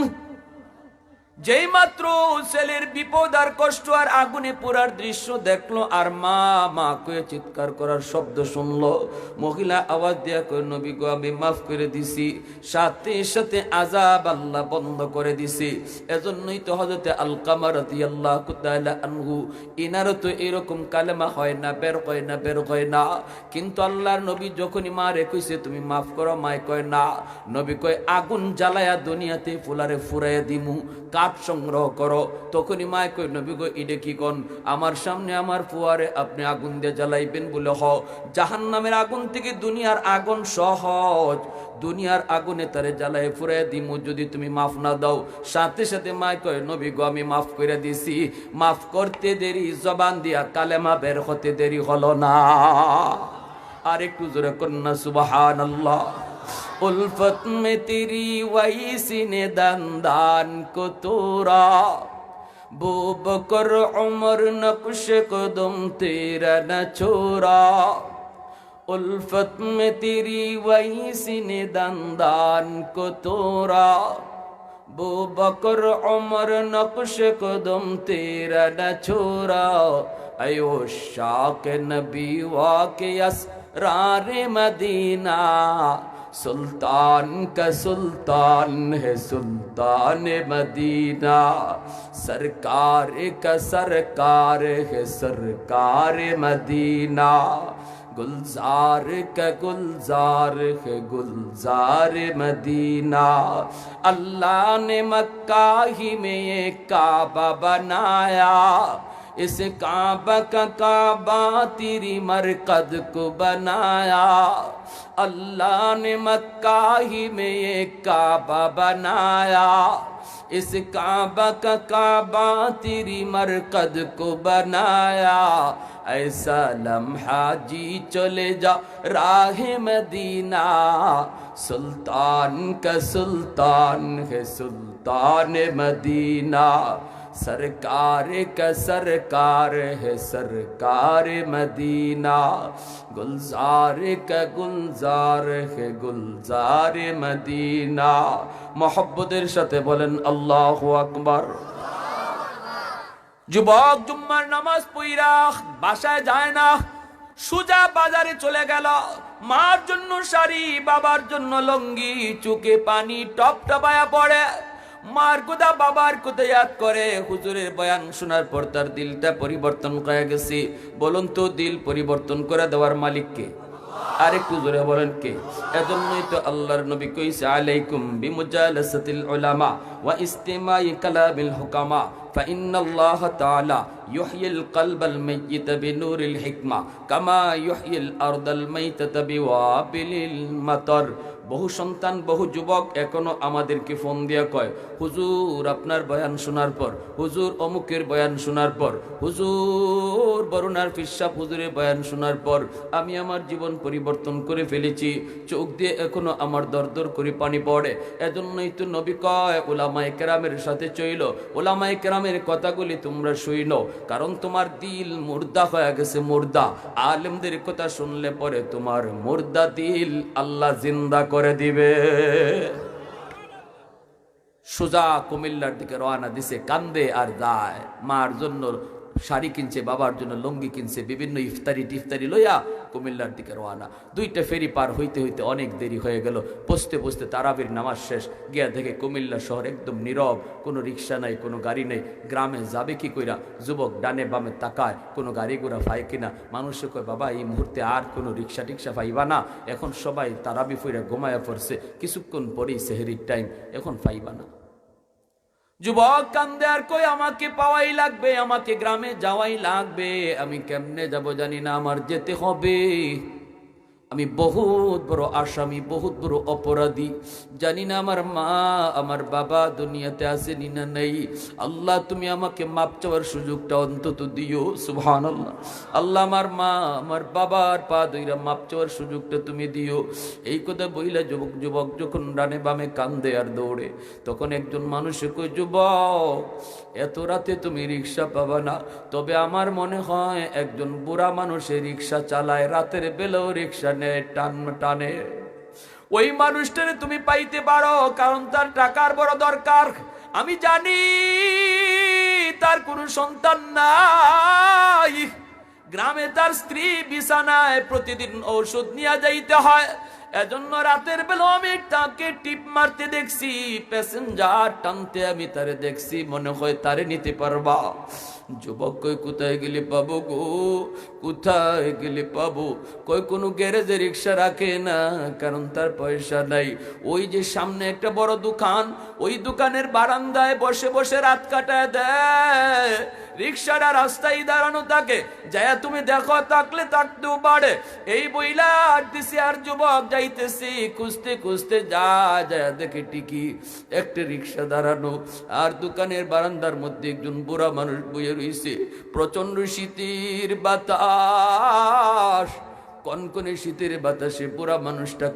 যেই মাত্র ছেলের বিপদ আর কষ্ট আর আগুনে পোড়ার দৃশ্য দেখলো আর মা মা কয়ে চিৎকার করার শব্দ শুনলো, মহিলা আওয়াজ দিয়া কয়ে নবী গো আমি মাফ করে দিছি। সাথে সাথে আযাব আল্লাহ বন্ধ করে দিছি। এজন্যই তো হযরতে আলকামা রাদিয়াল্লাহু তাআলা আনহু ইনারও তো এরকম কালেমা হয় না, বের হয় না। কিন্তু আল্লাহর নবী যখনই মারে কইছে তুমি মাফ করো, মায় কয় না। নবী কয় আগুন জ্বালায়া দুনিয়াতে ফুলারে ফুরাইয়া দিমু, কাঠ সংগ্রহ করো। তখনই মায় কই নবী গো ইডে কি কোন, আমার সামনে আমার ফুয়ারে আপনি আগুন দিয়ে জ্বালাইবেন বলে হ। জাহান্নামের আগুন থেকে দুনিয়ার আগুন সহজ, দুনিয়ার আগুনে তারে জ্বালাই ফুরাই দিমু যদি তুমি মাফ না দাও। সাথে সাথে মায় কয় নবী গো আমি মাফ করে দিছি। মাফ করতে দেরি, জবান দিয়া কালেমা বের হতে দেরি হলো না। আর একটু জোরে কন্যা সুবহানাল্লাহ। उल्फत में तेरी वही सीने दंदान को तोरा, बू बकर उमर नक्श कदम तेरा न छोरा। उल्फत में तेरी वही सीने दंदान को तोरा, बू बकर उमर नक्श कदम तेरा न छोरा। अयो शाक नबी वाके असरारे मदीना, सुल्तान का सुल्तान है सुल्तान मदीना, सरकार का सरकार है सरकार मदीना, गुलजार का गुलजार है गुलजार मदीना। अल्लाह ने मक्का ही में ये काबा बनाया, इस काबा का काबा तेरी मरकद को बनाया। अल्लाह ने मक्का ही में ये काबा बनाया, इस काबा का काबा तेरी मरकद को बनाया। ऐसा लम्हा जी चले जा राह मदीना, सुल्तान का सुल्तान है सुल्तान मदीना, सरकार का सरकार है सरकार मदीना, गुलजार का गुलजार है गुलजार मदीना। मोहब्बतेर साथे बोलेन अल्लाहु আকবার। যুবক জুম্মার নামাজ পড়া বাসায় যায় না, সুজা বাজারে চলে গেল। মার জন্য শাড়ি, বাবার জন্য লুঙ্গি, চোখে পানি টপ টপায়া পড়ে। মার কথা বাবার কথা ইয়াদ করে। হুজুরের বয়ান শোনার পর তার দিলটা পরিবর্তন হয়ে গেছে। বলুন তো দিল পরিবর্তন করে দেওয়ার মালিক কে? আরেকটু জোরে বলেন কে? এজন্যই তো আল্লাহর নবী কইছে আলাইকুম বিমুজালাসাতিল উলামা ওয়া ইস্তিমাই কালামিল হুকামা ফাইন্নাল্লাহ তাআলা ইউহয়িল কলবাল মাইয়িতা বিনূরিল হিকমা কামা ইউহয়িল আরদাল মাইতাতা বিওয়াবিলিল মাতার। বহু সন্তান বহু যুবক এখনো আমাদেরকে ফোন দিয়া কয় হুজুর আপনার বয়ান শোনার পর, হুজুর অমুকের বয়ান শোনার পর, হুজুর বরুণার ফিরসাব হুজুরের বয়ান শোনার পর আমি আমার জীবন পরিবর্তন করে ফেলেছি, চোখ দিয়ে এখনো আমার দরদর করে পানি পড়ে। এজন্যই তো নবী কয় উলামায়ে কেরামের সাথে চইল, উলামায়ে কেরামের কথাগুলি তোমরা শুইনো, কারণ তোমার দিল মুর্দা হয়ে গেছে মুর্দা। আলেমদের কথা শুনলে পরে তোমার মুর্দা দিল আল্লাহ জিন্দা করে দিবে। সোজা কুমিল্লার দিকে রওনা দিছে, কান্দে আর যায়। মার জন্য শাড়ি কিনছে, বাবার জন্য লুঙ্গি কিনছে, বিভিন্ন ইফতারি টিফতারি লইয়া কুমিল্লার দিকে রওনা। দুইটা ফেরি পার হইতে হইতে অনেক দেরি হয়ে গেল। পৌঁছতে পৌঁছতে তারাবির নামাজ শেষ। গিয়া দেখে কুমিল্লা শহর একদম নীরব, কোনো রিক্সা নাই, কোনো গাড়ি নেই। গ্রামে যাবে কি কইরা? যুবক ডানে বামে তাকায়, কোনো গাড়ি ঘোড়া পায় কিনা। মানুষে কয় বাবা এই মুহূর্তে আর কোনো রিক্সা টিক্সা পাইবা না, এখন সবাই তারাবি ফইরা ঘুমায়া পড়ছে, কিছুক্ষণ পরেই সেহরির টাইম, এখন পাইবা না। যুবক কান্দে আর কই আমাকে পাওয়াই লাগবে, আমাকে গ্রামে যাওয়াই লাগবে। আমি কেমনে যাব জানি না, আমার যেতে হবে। আমি বহুত বড় আসামি, বহুত বড় অপরাধী। জানি না আমার মা আমার বাবা দুনিয়াতে আসেনি না নেই। আল্লাহ তুমি আমাকে মাপ চাওয়ার সুযোগটা অন্তত দিও। সুবহানাল্লাহ। আল্লাহ আমার মা আমার বাবার পা ধইরা মাপ চাওয়ার সুযোগটা তুমি দিও। এই কথা বইলা যুবক যখন ডানে বামে কান্দে আর দৌড়ে, তখন একজন মানুষে কই যুবক এত রাতে তুমি রিক্সা পাবা না, তবে আমার মনে হয় একজন বুড়া মানুষের রিক্সা চালায়, রাতের বেলাও রিক্সা টানে। ওই মানুষটারে তুমি পাইতে পারো, কারণ তার টাকার বড় দরকার। আমি জানি তার কোনো সন্তান নাই, গ্রামে তার স্ত্রী বিছানায় প্রতিদিন ঔষধ নিয়ে যাইতে হয়। এজন্য রাতের বেলা আমি তাকে টিপ মারতে দেখছি, প্যাসেঞ্জার টানতে আমি তারে দেখছি, মনে হয় তারে নিতে পারবা। যুবক কই কোথায় গেলে পাবো গো, কোথায় গেলে পাবো? কই কোনো গ্যারেজে রিক্সা রাখে না, কারণ তার পয়সা নাই। ওই যে সামনে একটা বড় দোকান, ওই দোকানের বারান্দায় বসে বসে রাত কাটায় দেয়। রিক্সাটা রাস্তায় দাঁড়ানো থাকে, যায় তুমি দেখো, থাকলে থাকতেও পারে। এই বইলা দিছি আর যুবক যাইতেছি খুঁজতে খুঁজতে, যায় দেখে ঠিকই একটা রিক্সা দাঁড়ানো, আর দোকানের বারান্দার মধ্যে একজন বুড়া মানুষ বইয়ে রয়েছে। প্রচন্ড শীতের বাতাস, কনকনে শীতের বাতাসে পুরা মানুষটা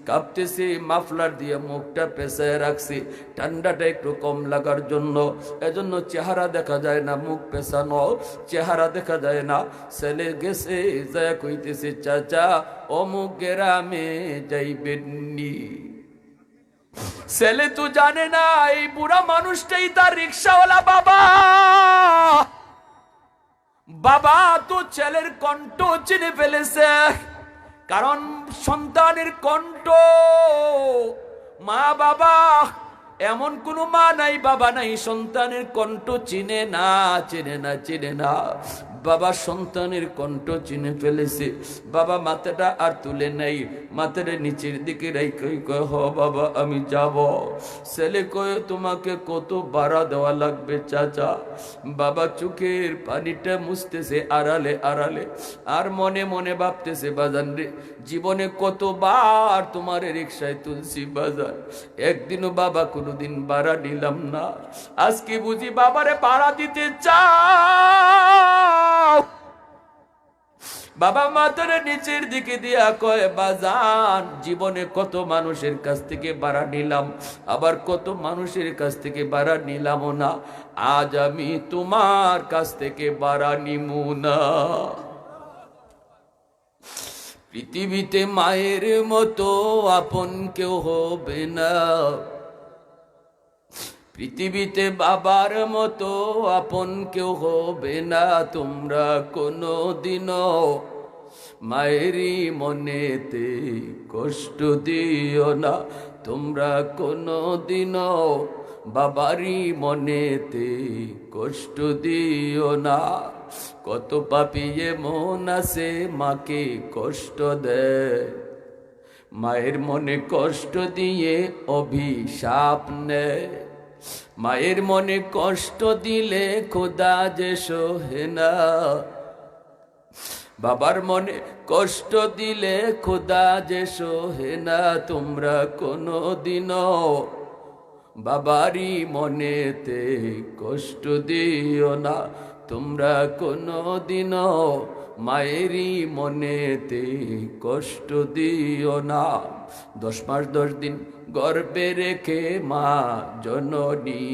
কাঁপতেছে। মাফলার দিয়ে মুখটা পেঁচায় রাখছে, ঠান্ডাটা একটু কম লাগার জন্য। এজন্য চেহারা দেখা যায় না, মুখ পেঁচানো, চেহারা দেখা যায় না। ছেলে গেছে, যায় কইতেছে, চাচা অমুক গ্রামে যাইবেননি। ছেলে তো জানে না এই বুড়া মানুষটাই তার রিক্সাওয়ালা বাবা। বাবা তো ছেলের কণ্ঠ চিনে ফেলেছে, কারণ সন্তানের কণ্ঠ। মা বাবা, এমন কোন মা নাই, বাবা নাই, সন্তানের কণ্ঠ চিনে না। বাবা সন্তানের কণ্ঠ চিনে ফেলেছে। বাবা মাথাটা আর তুলে নাই, মাথাটা নিচের দিকে রেখে কয়, হ বাবা আমি যাব। ছেলে কয়, তোমাকে কত ভাড়া দেওয়া লাগবে চাচা? বাবা চোখের পানিটা মুছতেছে আড়ালে, আর মনে মনে ভাবতেছে, বাজান রে, জীবনে কতবার তোমার রিক্সায় তুলছি বাজার, একদিনও বাবা কোনোদিন ভাড়া নিলাম না। আজকে বুঝি বাবারে ভাড়া দিতে চাও? বাবা মাথার নিচের দিকে দিয়া কয়, বাজান জীবনে কত মানুষের কাছ থেকে ভাড়া নিলাম, আবার কত মানুষের কাছ থেকে ভাড়া নিলামও না। আজ আমি তোমার কাছ থেকে ভাড়া নিমু না। পৃথিবীতে মায়ের মতো আপন কেউ হবে না, পৃথিবীতে বাবার মতো আপন কেউ হবে না। তোমরা কোনো দিনও মায়েরই মনেতে কষ্ট দিও না, তোমরা কোনো দিনও বাবারই মনেতে কষ্ট দিও না। কত পাপী মন আছে মাকে কষ্ট দেয়, মায়ের মনে কষ্ট দিয়ে অভিশাপ নেয়। মায়ের মনে কষ্ট দিলে খোদা যে সহে না, বাবার মনে কষ্ট দিলে খোদা যে সহে না। তোমরা কোনো দিনও বাবারই মনেতে কষ্ট দিও না, তোমরা কোনো দিনও মায়েরই মনেতে কষ্ট দিও না। 10 মাস 10 দিন গর্ভে রেখে মা জননী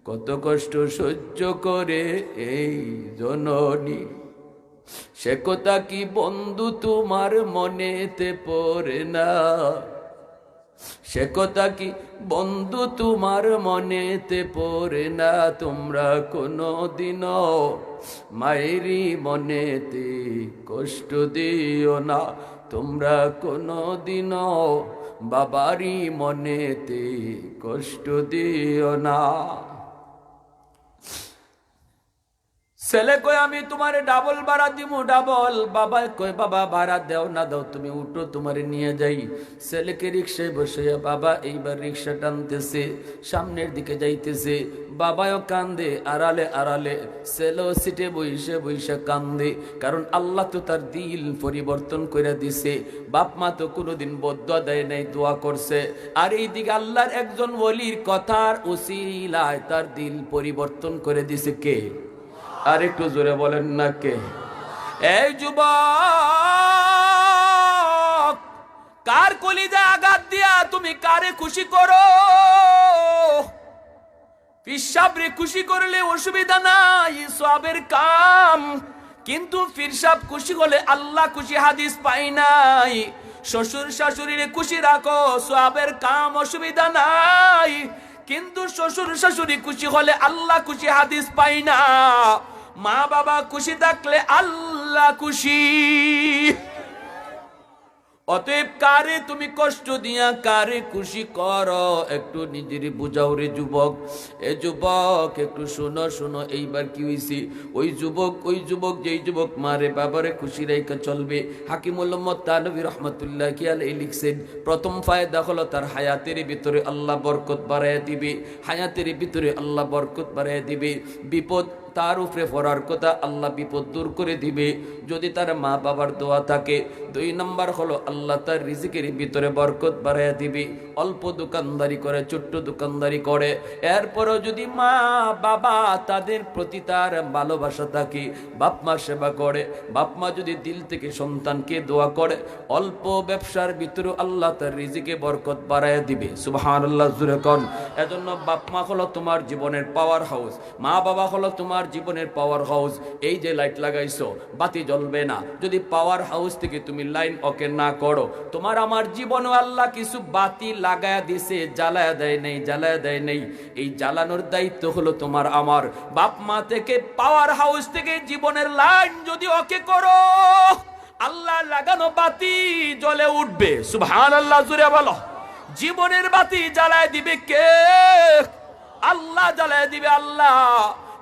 কত কষ্ট সহ্য করে এই জননী, সে কথা কি বন্ধু তোমার মনেতে পড়ে না? সে কথা কি বন্ধু তোমার মনেতে পড়ে না? তোমরা কোনো দিনও মায়েরই মনেতে কষ্ট দিও না, তোমরা কোনো দিনও বাবারই মনেতে কষ্ট দিও না। ছেলে কয়, আমি তোমারে ডাবল ভাড়া দিমু, ডাবল। বাবা কয়, বাবা ভাড়া দেও না দাও, তুমি উঠো, তোমারে নিয়ে যাই। ছেলেকে রিক্সায় বসাইয়া বাবা এইবার রিক্সা টানতেছে, সামনের দিকে যাইতেছে। বাবাও কান্দে আড়ালে, ছেলেও সিটে বইসে কান্দে, কারণ আল্লাহ তো তার দিল পরিবর্তন করে দিছে। বাপ মা তো কোনোদিন বদদুয়া দেয় নাই, দোয়া করছে। আর এইদিকে আল্লাহর একজন ওলির কথার উসিলায় তার দিল পরিবর্তন করে দিছে কে? আর একটু জোরে বলেন না কে? এই যুবক, কার কলিজা আঘাত দিয়া তুমি কারে খুশি করো? পিসাবরে খুশি করলে অসুবিধা নাই, সওয়াবের কাম। কিন্তু পীর সাহেব খুশি হলে আল্লাহ খুশি, হাদিস পাই নাই। শ্বশুর শাশুড়ির খুশি রাখো, সওয়াবের কাম, অসুবিধা নাই। কিন্তু শ্বশুর শাশুড়ি খুশি হলে আল্লাহ খুশি হাদিস পাই না। মা বাবা খুশি থাকলে আল্লাহ খুশি। অতএব কারে তুমি কষ্ট দিয়া কারে খুশি করো, একটু নিজের বুঝাও রে যুবক। এ যুবক একটু শোনো শোনো, এইবার কি হইছে? ওই যুবক যেই যুবক মারে বাবারে খুশি রেখে চলবে, হাকিমুল উম্মত তানভী রাহমাতুল্লাহ কি আলাইহি লিখছেন, প্রথম ফায়দা হলো তার হায়াতের ভিতরে আল্লাহ বরকত বাড়ায় দিবে। হায়াতের ভিতরে আল্লাহ বরকত বাড়ায় দিবে। বিপদ তার উপরে পড়ার কথা, আল্লাহ বিপদ দূর করে দিবে যদি তার মা বাবার দোয়া থাকে। 2 নম্বর হলো আল্লাহ তার রিজিকের ভিতরে বরকত বাড়াইয়া দিবে। অল্প দোকানদারি করে, ছোট্ট দোকানদারি করে, এরপরও যদি মা বাবা তাদের প্রতি তার ভালোবাসা থাকে, বাপ মা সেবা করে, বাপ মা যদি দিল থেকে সন্তানকে দোয়া করে, অল্প ব্যবসার ভিতরে আল্লাহ তার রিজিকে বরকত বাড়াইয়া দিবে। সুবহানাল্লাহ জোরে কোন। এজন্য বাপ মা হলো তোমার জীবনের পাওয়ার হাউস, মা বাবা হলো তোমার জীবনের পাওয়ার হাউস। এই যে লাইট লাগাইছো, বাতি জ্বলবে না যদি পাওয়ার হাউস থেকে তুমি লাইন ওকে না করো। তোমার আমার জীবনে আল্লাহ কিছু বাতি লাগায়া দিছে, জ্বালায়া দেয় নেই। এই জ্বালানোর দায়িত্ব হলো তোমার আমার। বাপ মা থেকে, পাওয়ার হাউস থেকে জীবনের লাইন যদি ওকে করো, আল্লাহ লাগানো বাতি জ্বলে উঠবে। সুবহানাল্লাহ জোরে বলো। জীবনের বাতি জ্বালায় দিবে কে? আল্লাহ জ্বালায় দিবে। আল্লাহ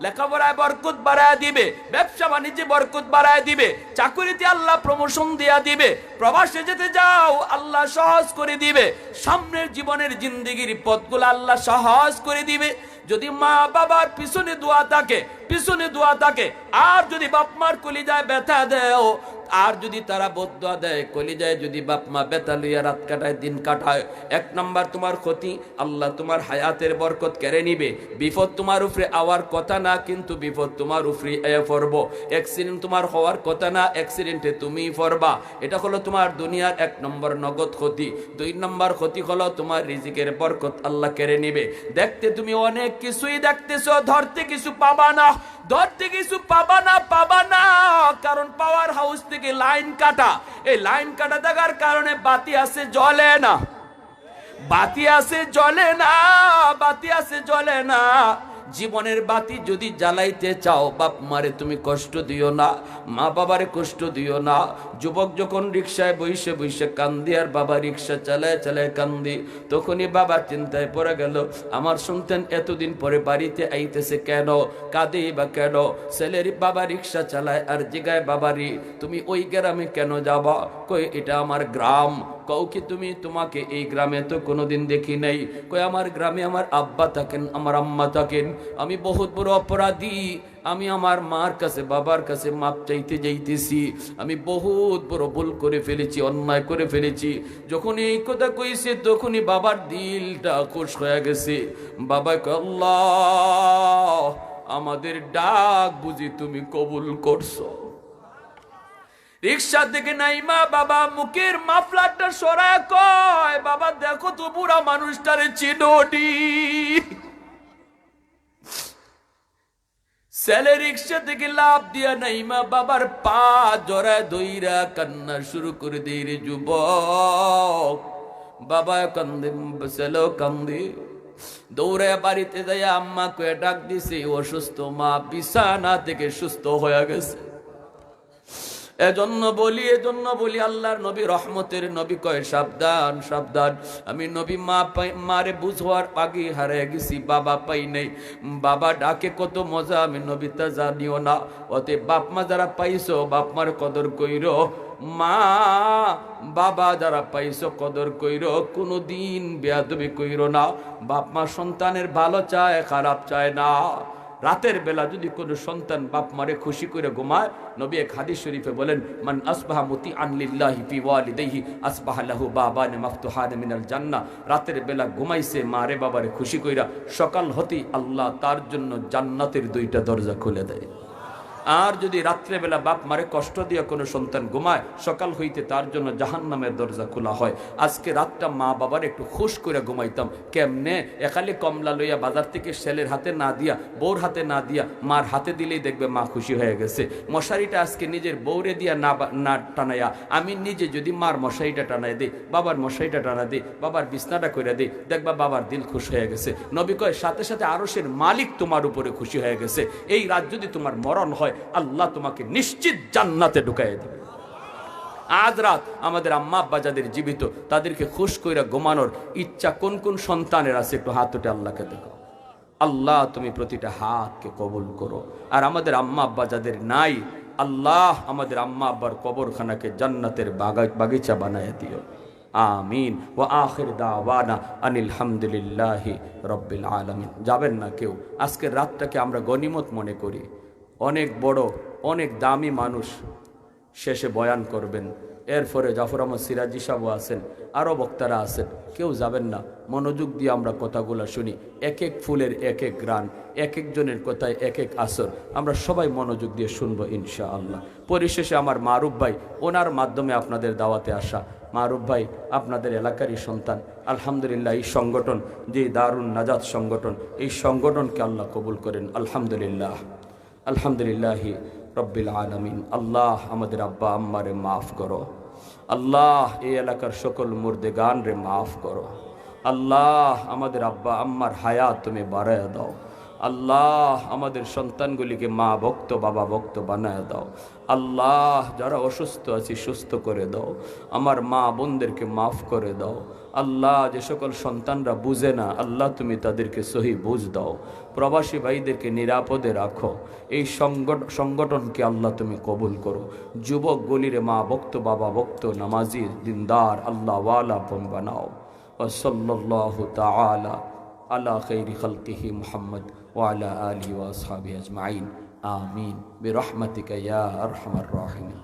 লেখাপড়ায় বরকত বাড়ায় দিবে, ব্যবসা বাণিজ্যে বরকত বাড়ায় দিবে, চাকুরিতে আল্লাহ প্রমোশন দিয়া দিবে, প্রবাসে যেতে যাও আল্লাহ সহজ করে দিবে, সামনের জীবনের জিন্দেগির পথগুলো আল্লাহ সহজ করে দিবে। যদি মা বাবার পিছনে দোয়া থাকে, আর যদি বাপ মার কলিজায় ব্যথা দেও, আর যদি তারা বদদুয়া দেয়, কলিজায় যদি বাপ মা ব্যথা লইয়া রাত কাটায়, দিন কাটায়, 1 নাম্বার তোমার ক্ষতি, আল্লাহ তোমার হায়াতের বরকত কেড়ে নিবে। বিপদ তোমার উপরে আওয়ার কথা না, কিন্তু বিপদ তোমার উপরে পড়ব। অ্যাক্সিডেন্ট তোমার হওয়ার কথা না, অ্যাক্সিডেন্টে তুমি পড়বা। এটা হলো তোমার দুনিয়ার 1 নম্বর নগদ ক্ষতি। 2 নম্বর ক্ষতি হলো তোমার রিজিকের বরকত আল্লাহ কেড়ে নিবে। দেখতে তুমি অনেক কিছুই দেখতেছো, ধরতে কিছু পাবা না, কারণ পাওয়ার হাউস থেকে লাইন কাটা। এই লাইন কাটা থাকার কারণে বাতি আছে জ্বলে না। জীবনের বাতি যদি জ্বালাইতে চাও, বাপ মারে তুমি কষ্ট দিও না, মা বাবারে কষ্ট দিও না। যুবক যখন রিক্সায় বইসে কান্দি, আর বাবা রিক্সা চালায় কান্দি, তখনই বাবা চিন্তায় পড়ে গেল, আমার সন্তান এতদিন পরে বাড়িতে আইতেছে কেন, কাঁদে বা কেন? ছেলের বাবা রিক্সা চালায়, আর জিগায় বাবারি তুমি ওই গ্রামে কেন যাবা? কই এটা আমার গ্রাম। কও কি তোমাকে এই গ্রামে তো কোনোদিন দেখি নাই। কই আমার গ্রামে আমার আব্বা থাকেন, আমার আম্মা থাকেন, আমি বহুত বড় অপরাধী, আমি আমার মার কাছে বাবার কাছে মাপ চাইতে যাইতেছি, আমি বহুত বড় ভুল করে ফেলেছি, অন্যায় করে ফেলেছি। যখন এই কথা কইছে, তখনই বাবার দিলটা খুশ হয়ে গেছে। বাবা কয়, আল্লাহ আমাদের ডাক বুঝি তুমি কবুল করছো। রিক্সা থেকে নাইমা বাবা মুখের মাফলারটা সরায় কয়, বাবা দেখো তো বুড়া মানুষটারে চিনোনি। ছেলে রিক্সা থেকে লাভ দিয়া নাইমা বাবার পা জড়ায় ধইরা কান্না শুরু করে দেই রে যুবক। বাবা কান্দে, ছেলেও কান্দে। দৌড়ে বাড়িতে যাই আম্মা কয়ে ডাক দিছে, অসুস্থ মা বিছানা থেকে সুস্থ হয়ে গেছে। এজন্য বলি আল্লাহর নবী, রহমতের নবী কয়, সাবধান। আমি নবী মারে বুঝবার আগে হারিয়ে গেছি, বাবা পাই নাই। বাবা ডাকে কত মজা, আমি নবী তা জানিও না। অতে বাপ মা যারা পাইছো, বাপ মার কদর কইরো। মা বাবা যারা পাইছো, কদর কইরো, কোনোদিন বেয়াদবি কইরো না। বাপ মা সন্তানের ভালো চায়, খারাপ চায় না। রাতের বেলা যদি কোনো সন্তান বাপ মারে খুশি করে ঘুমায়, নবী এক হাদিস শরীফে বলেন, মান আসবাহা মুতিআন লিল্লাহি ফি ওয়ালিদাইহি আসবাহা লাহু বাবান মাফতুহান মিনাল জান্নাহ। রাতের বেলা ঘুমাইছে মারে বাবারে খুশি কইরা, সকাল হতেই আল্লাহ তার জন্য জান্নাতের 2টা দরজা খুলে দেয়। আর যদি রাত্রেবেলা বাপ মারে কষ্ট দিয়ে কোনো সন্তান ঘুমায়, সকাল হইতে তার জন্য জাহান্নামের দরজা খোলা হয়। আজকে রাতটা মা বাবার একটু খুশ করে ঘুমাইতাম। কেমনে? একালি কমলা লইয়া বাজার থেকে ছেলের হাতে না দিয়া, বউর হাতে না দিয়া, মার হাতে দিলেই দেখবে মা খুশি হয়ে গেছে। মশারিটা আজকে নিজের বউরে দিয়া না টানাইয়া আমি নিজে যদি মার মশারিটা টানাই দিই, বাবার মশারিটা টানা দিই, বাবার বিছনাটা করে দিই, দেখবা বাবার দিল খুশ হয়ে গেছে। নবী কয় সাথে সাথে আরশের মালিক তোমার উপরে খুশি হয়ে গেছে। এই রাত যদি তোমার মরণ হয়, আল্লাহ তোমাকে নিশ্চিত জান্নাতে ঢুকাইয়া দিবে। আজ রাত আমাদের আম্মা আব্বা যাদের জীবিত, তাদেরকে খুশ কইরা ঘুমানোর ইচ্ছা কোন কোন সন্তানের আছে? একটু হাত উঠে আল্লাহকে দেখো। আল্লাহ তুমি প্রতিটা হাতকে কবুল করো। আর আমাদের আম্মা আব্বা যাদের নাই, আল্লাহ আমাদের আম্মা আব্বার কবরখানাকে জান্নাতের বাগিচা বানায় দিও। আমিন। ওয়া আখির দাওয়ানা আনিল হামদুলিল্লাহি রাব্বিল আলামিন। যাবেন না কেউ, আজকের রাতটাকে আমরা গনিমত মনে করি। অনেক বড়, অনেক দামি মানুষ শেষে বয়ান করবেন। এরপরে জাফর আহমদ সিরাজি সাহেব আছেন, আরও বক্তারা আছেন। কেউ যাবেন না, মনোযোগ দিয়ে আমরা কথাগুলো শুনি। এক এক ফুলের এক এক গ্রান, এক একজনের কথায় এক এক আসর। আমরা সবাই মনোযোগ দিয়ে শুনবো ইনশাআল্লাহ। পরিশেষে আমার মারুফ ভাই, ওনার মাধ্যমে আপনাদের দাওয়াতে আসা। মারুফ ভাই আপনাদের এলাকারই সন্তান। আলহামদুলিল্লাহ, এই সংগঠন যে দারুন নাজাত সংগঠন, এই সংগঠনকে আল্লাহ কবুল করেন। আলহামদুলিল্লাহ, আলহামদুলিল্লাহি রব্বিল আলামিন। আল্লাহ আমাদের আব্বা আম্মারে মাফ করো। আল্লাহ এই এলাকার সকল মুর্দেগান রে মাফ করো। আল্লাহ আমাদের আব্বা আম্মার হায়াত তুমি বাড়ায় দাও। আল্লাহ আমাদের সন্তানগুলিকে মা ভক্ত বাবা ভক্ত বানায় দাও। আল্লাহ যারা অসুস্থ আছে সুস্থ করে দাও। আমার মা বোনদেরকে মাফ করে দাও। আল্লাহ যে সকল সন্তানরা বুঝে না, আল্লাহ তুমি তাদেরকে সহি বুঝ দাও। প্রবাসী ভাইদেরকে নিরাপদে রাখো। এই সংগঠনকে আল্লাহ তুমি কবুল করো। যুবক গলিরে মা ভক্ত বাবা ভক্ত নামাজি দিনদার আল্লাহ ওয়ালা বোন বানাও। ওয়াসাল্লাল্লাহু তাআলা আলা খাইরি খালকিহি মুহাম্মদ ওয়া আলা আলিহি ওয়া আসহাবিহি আজমাইন। আমিন বিরহমাতিকা ইয়া আরহামার রাহিমিন।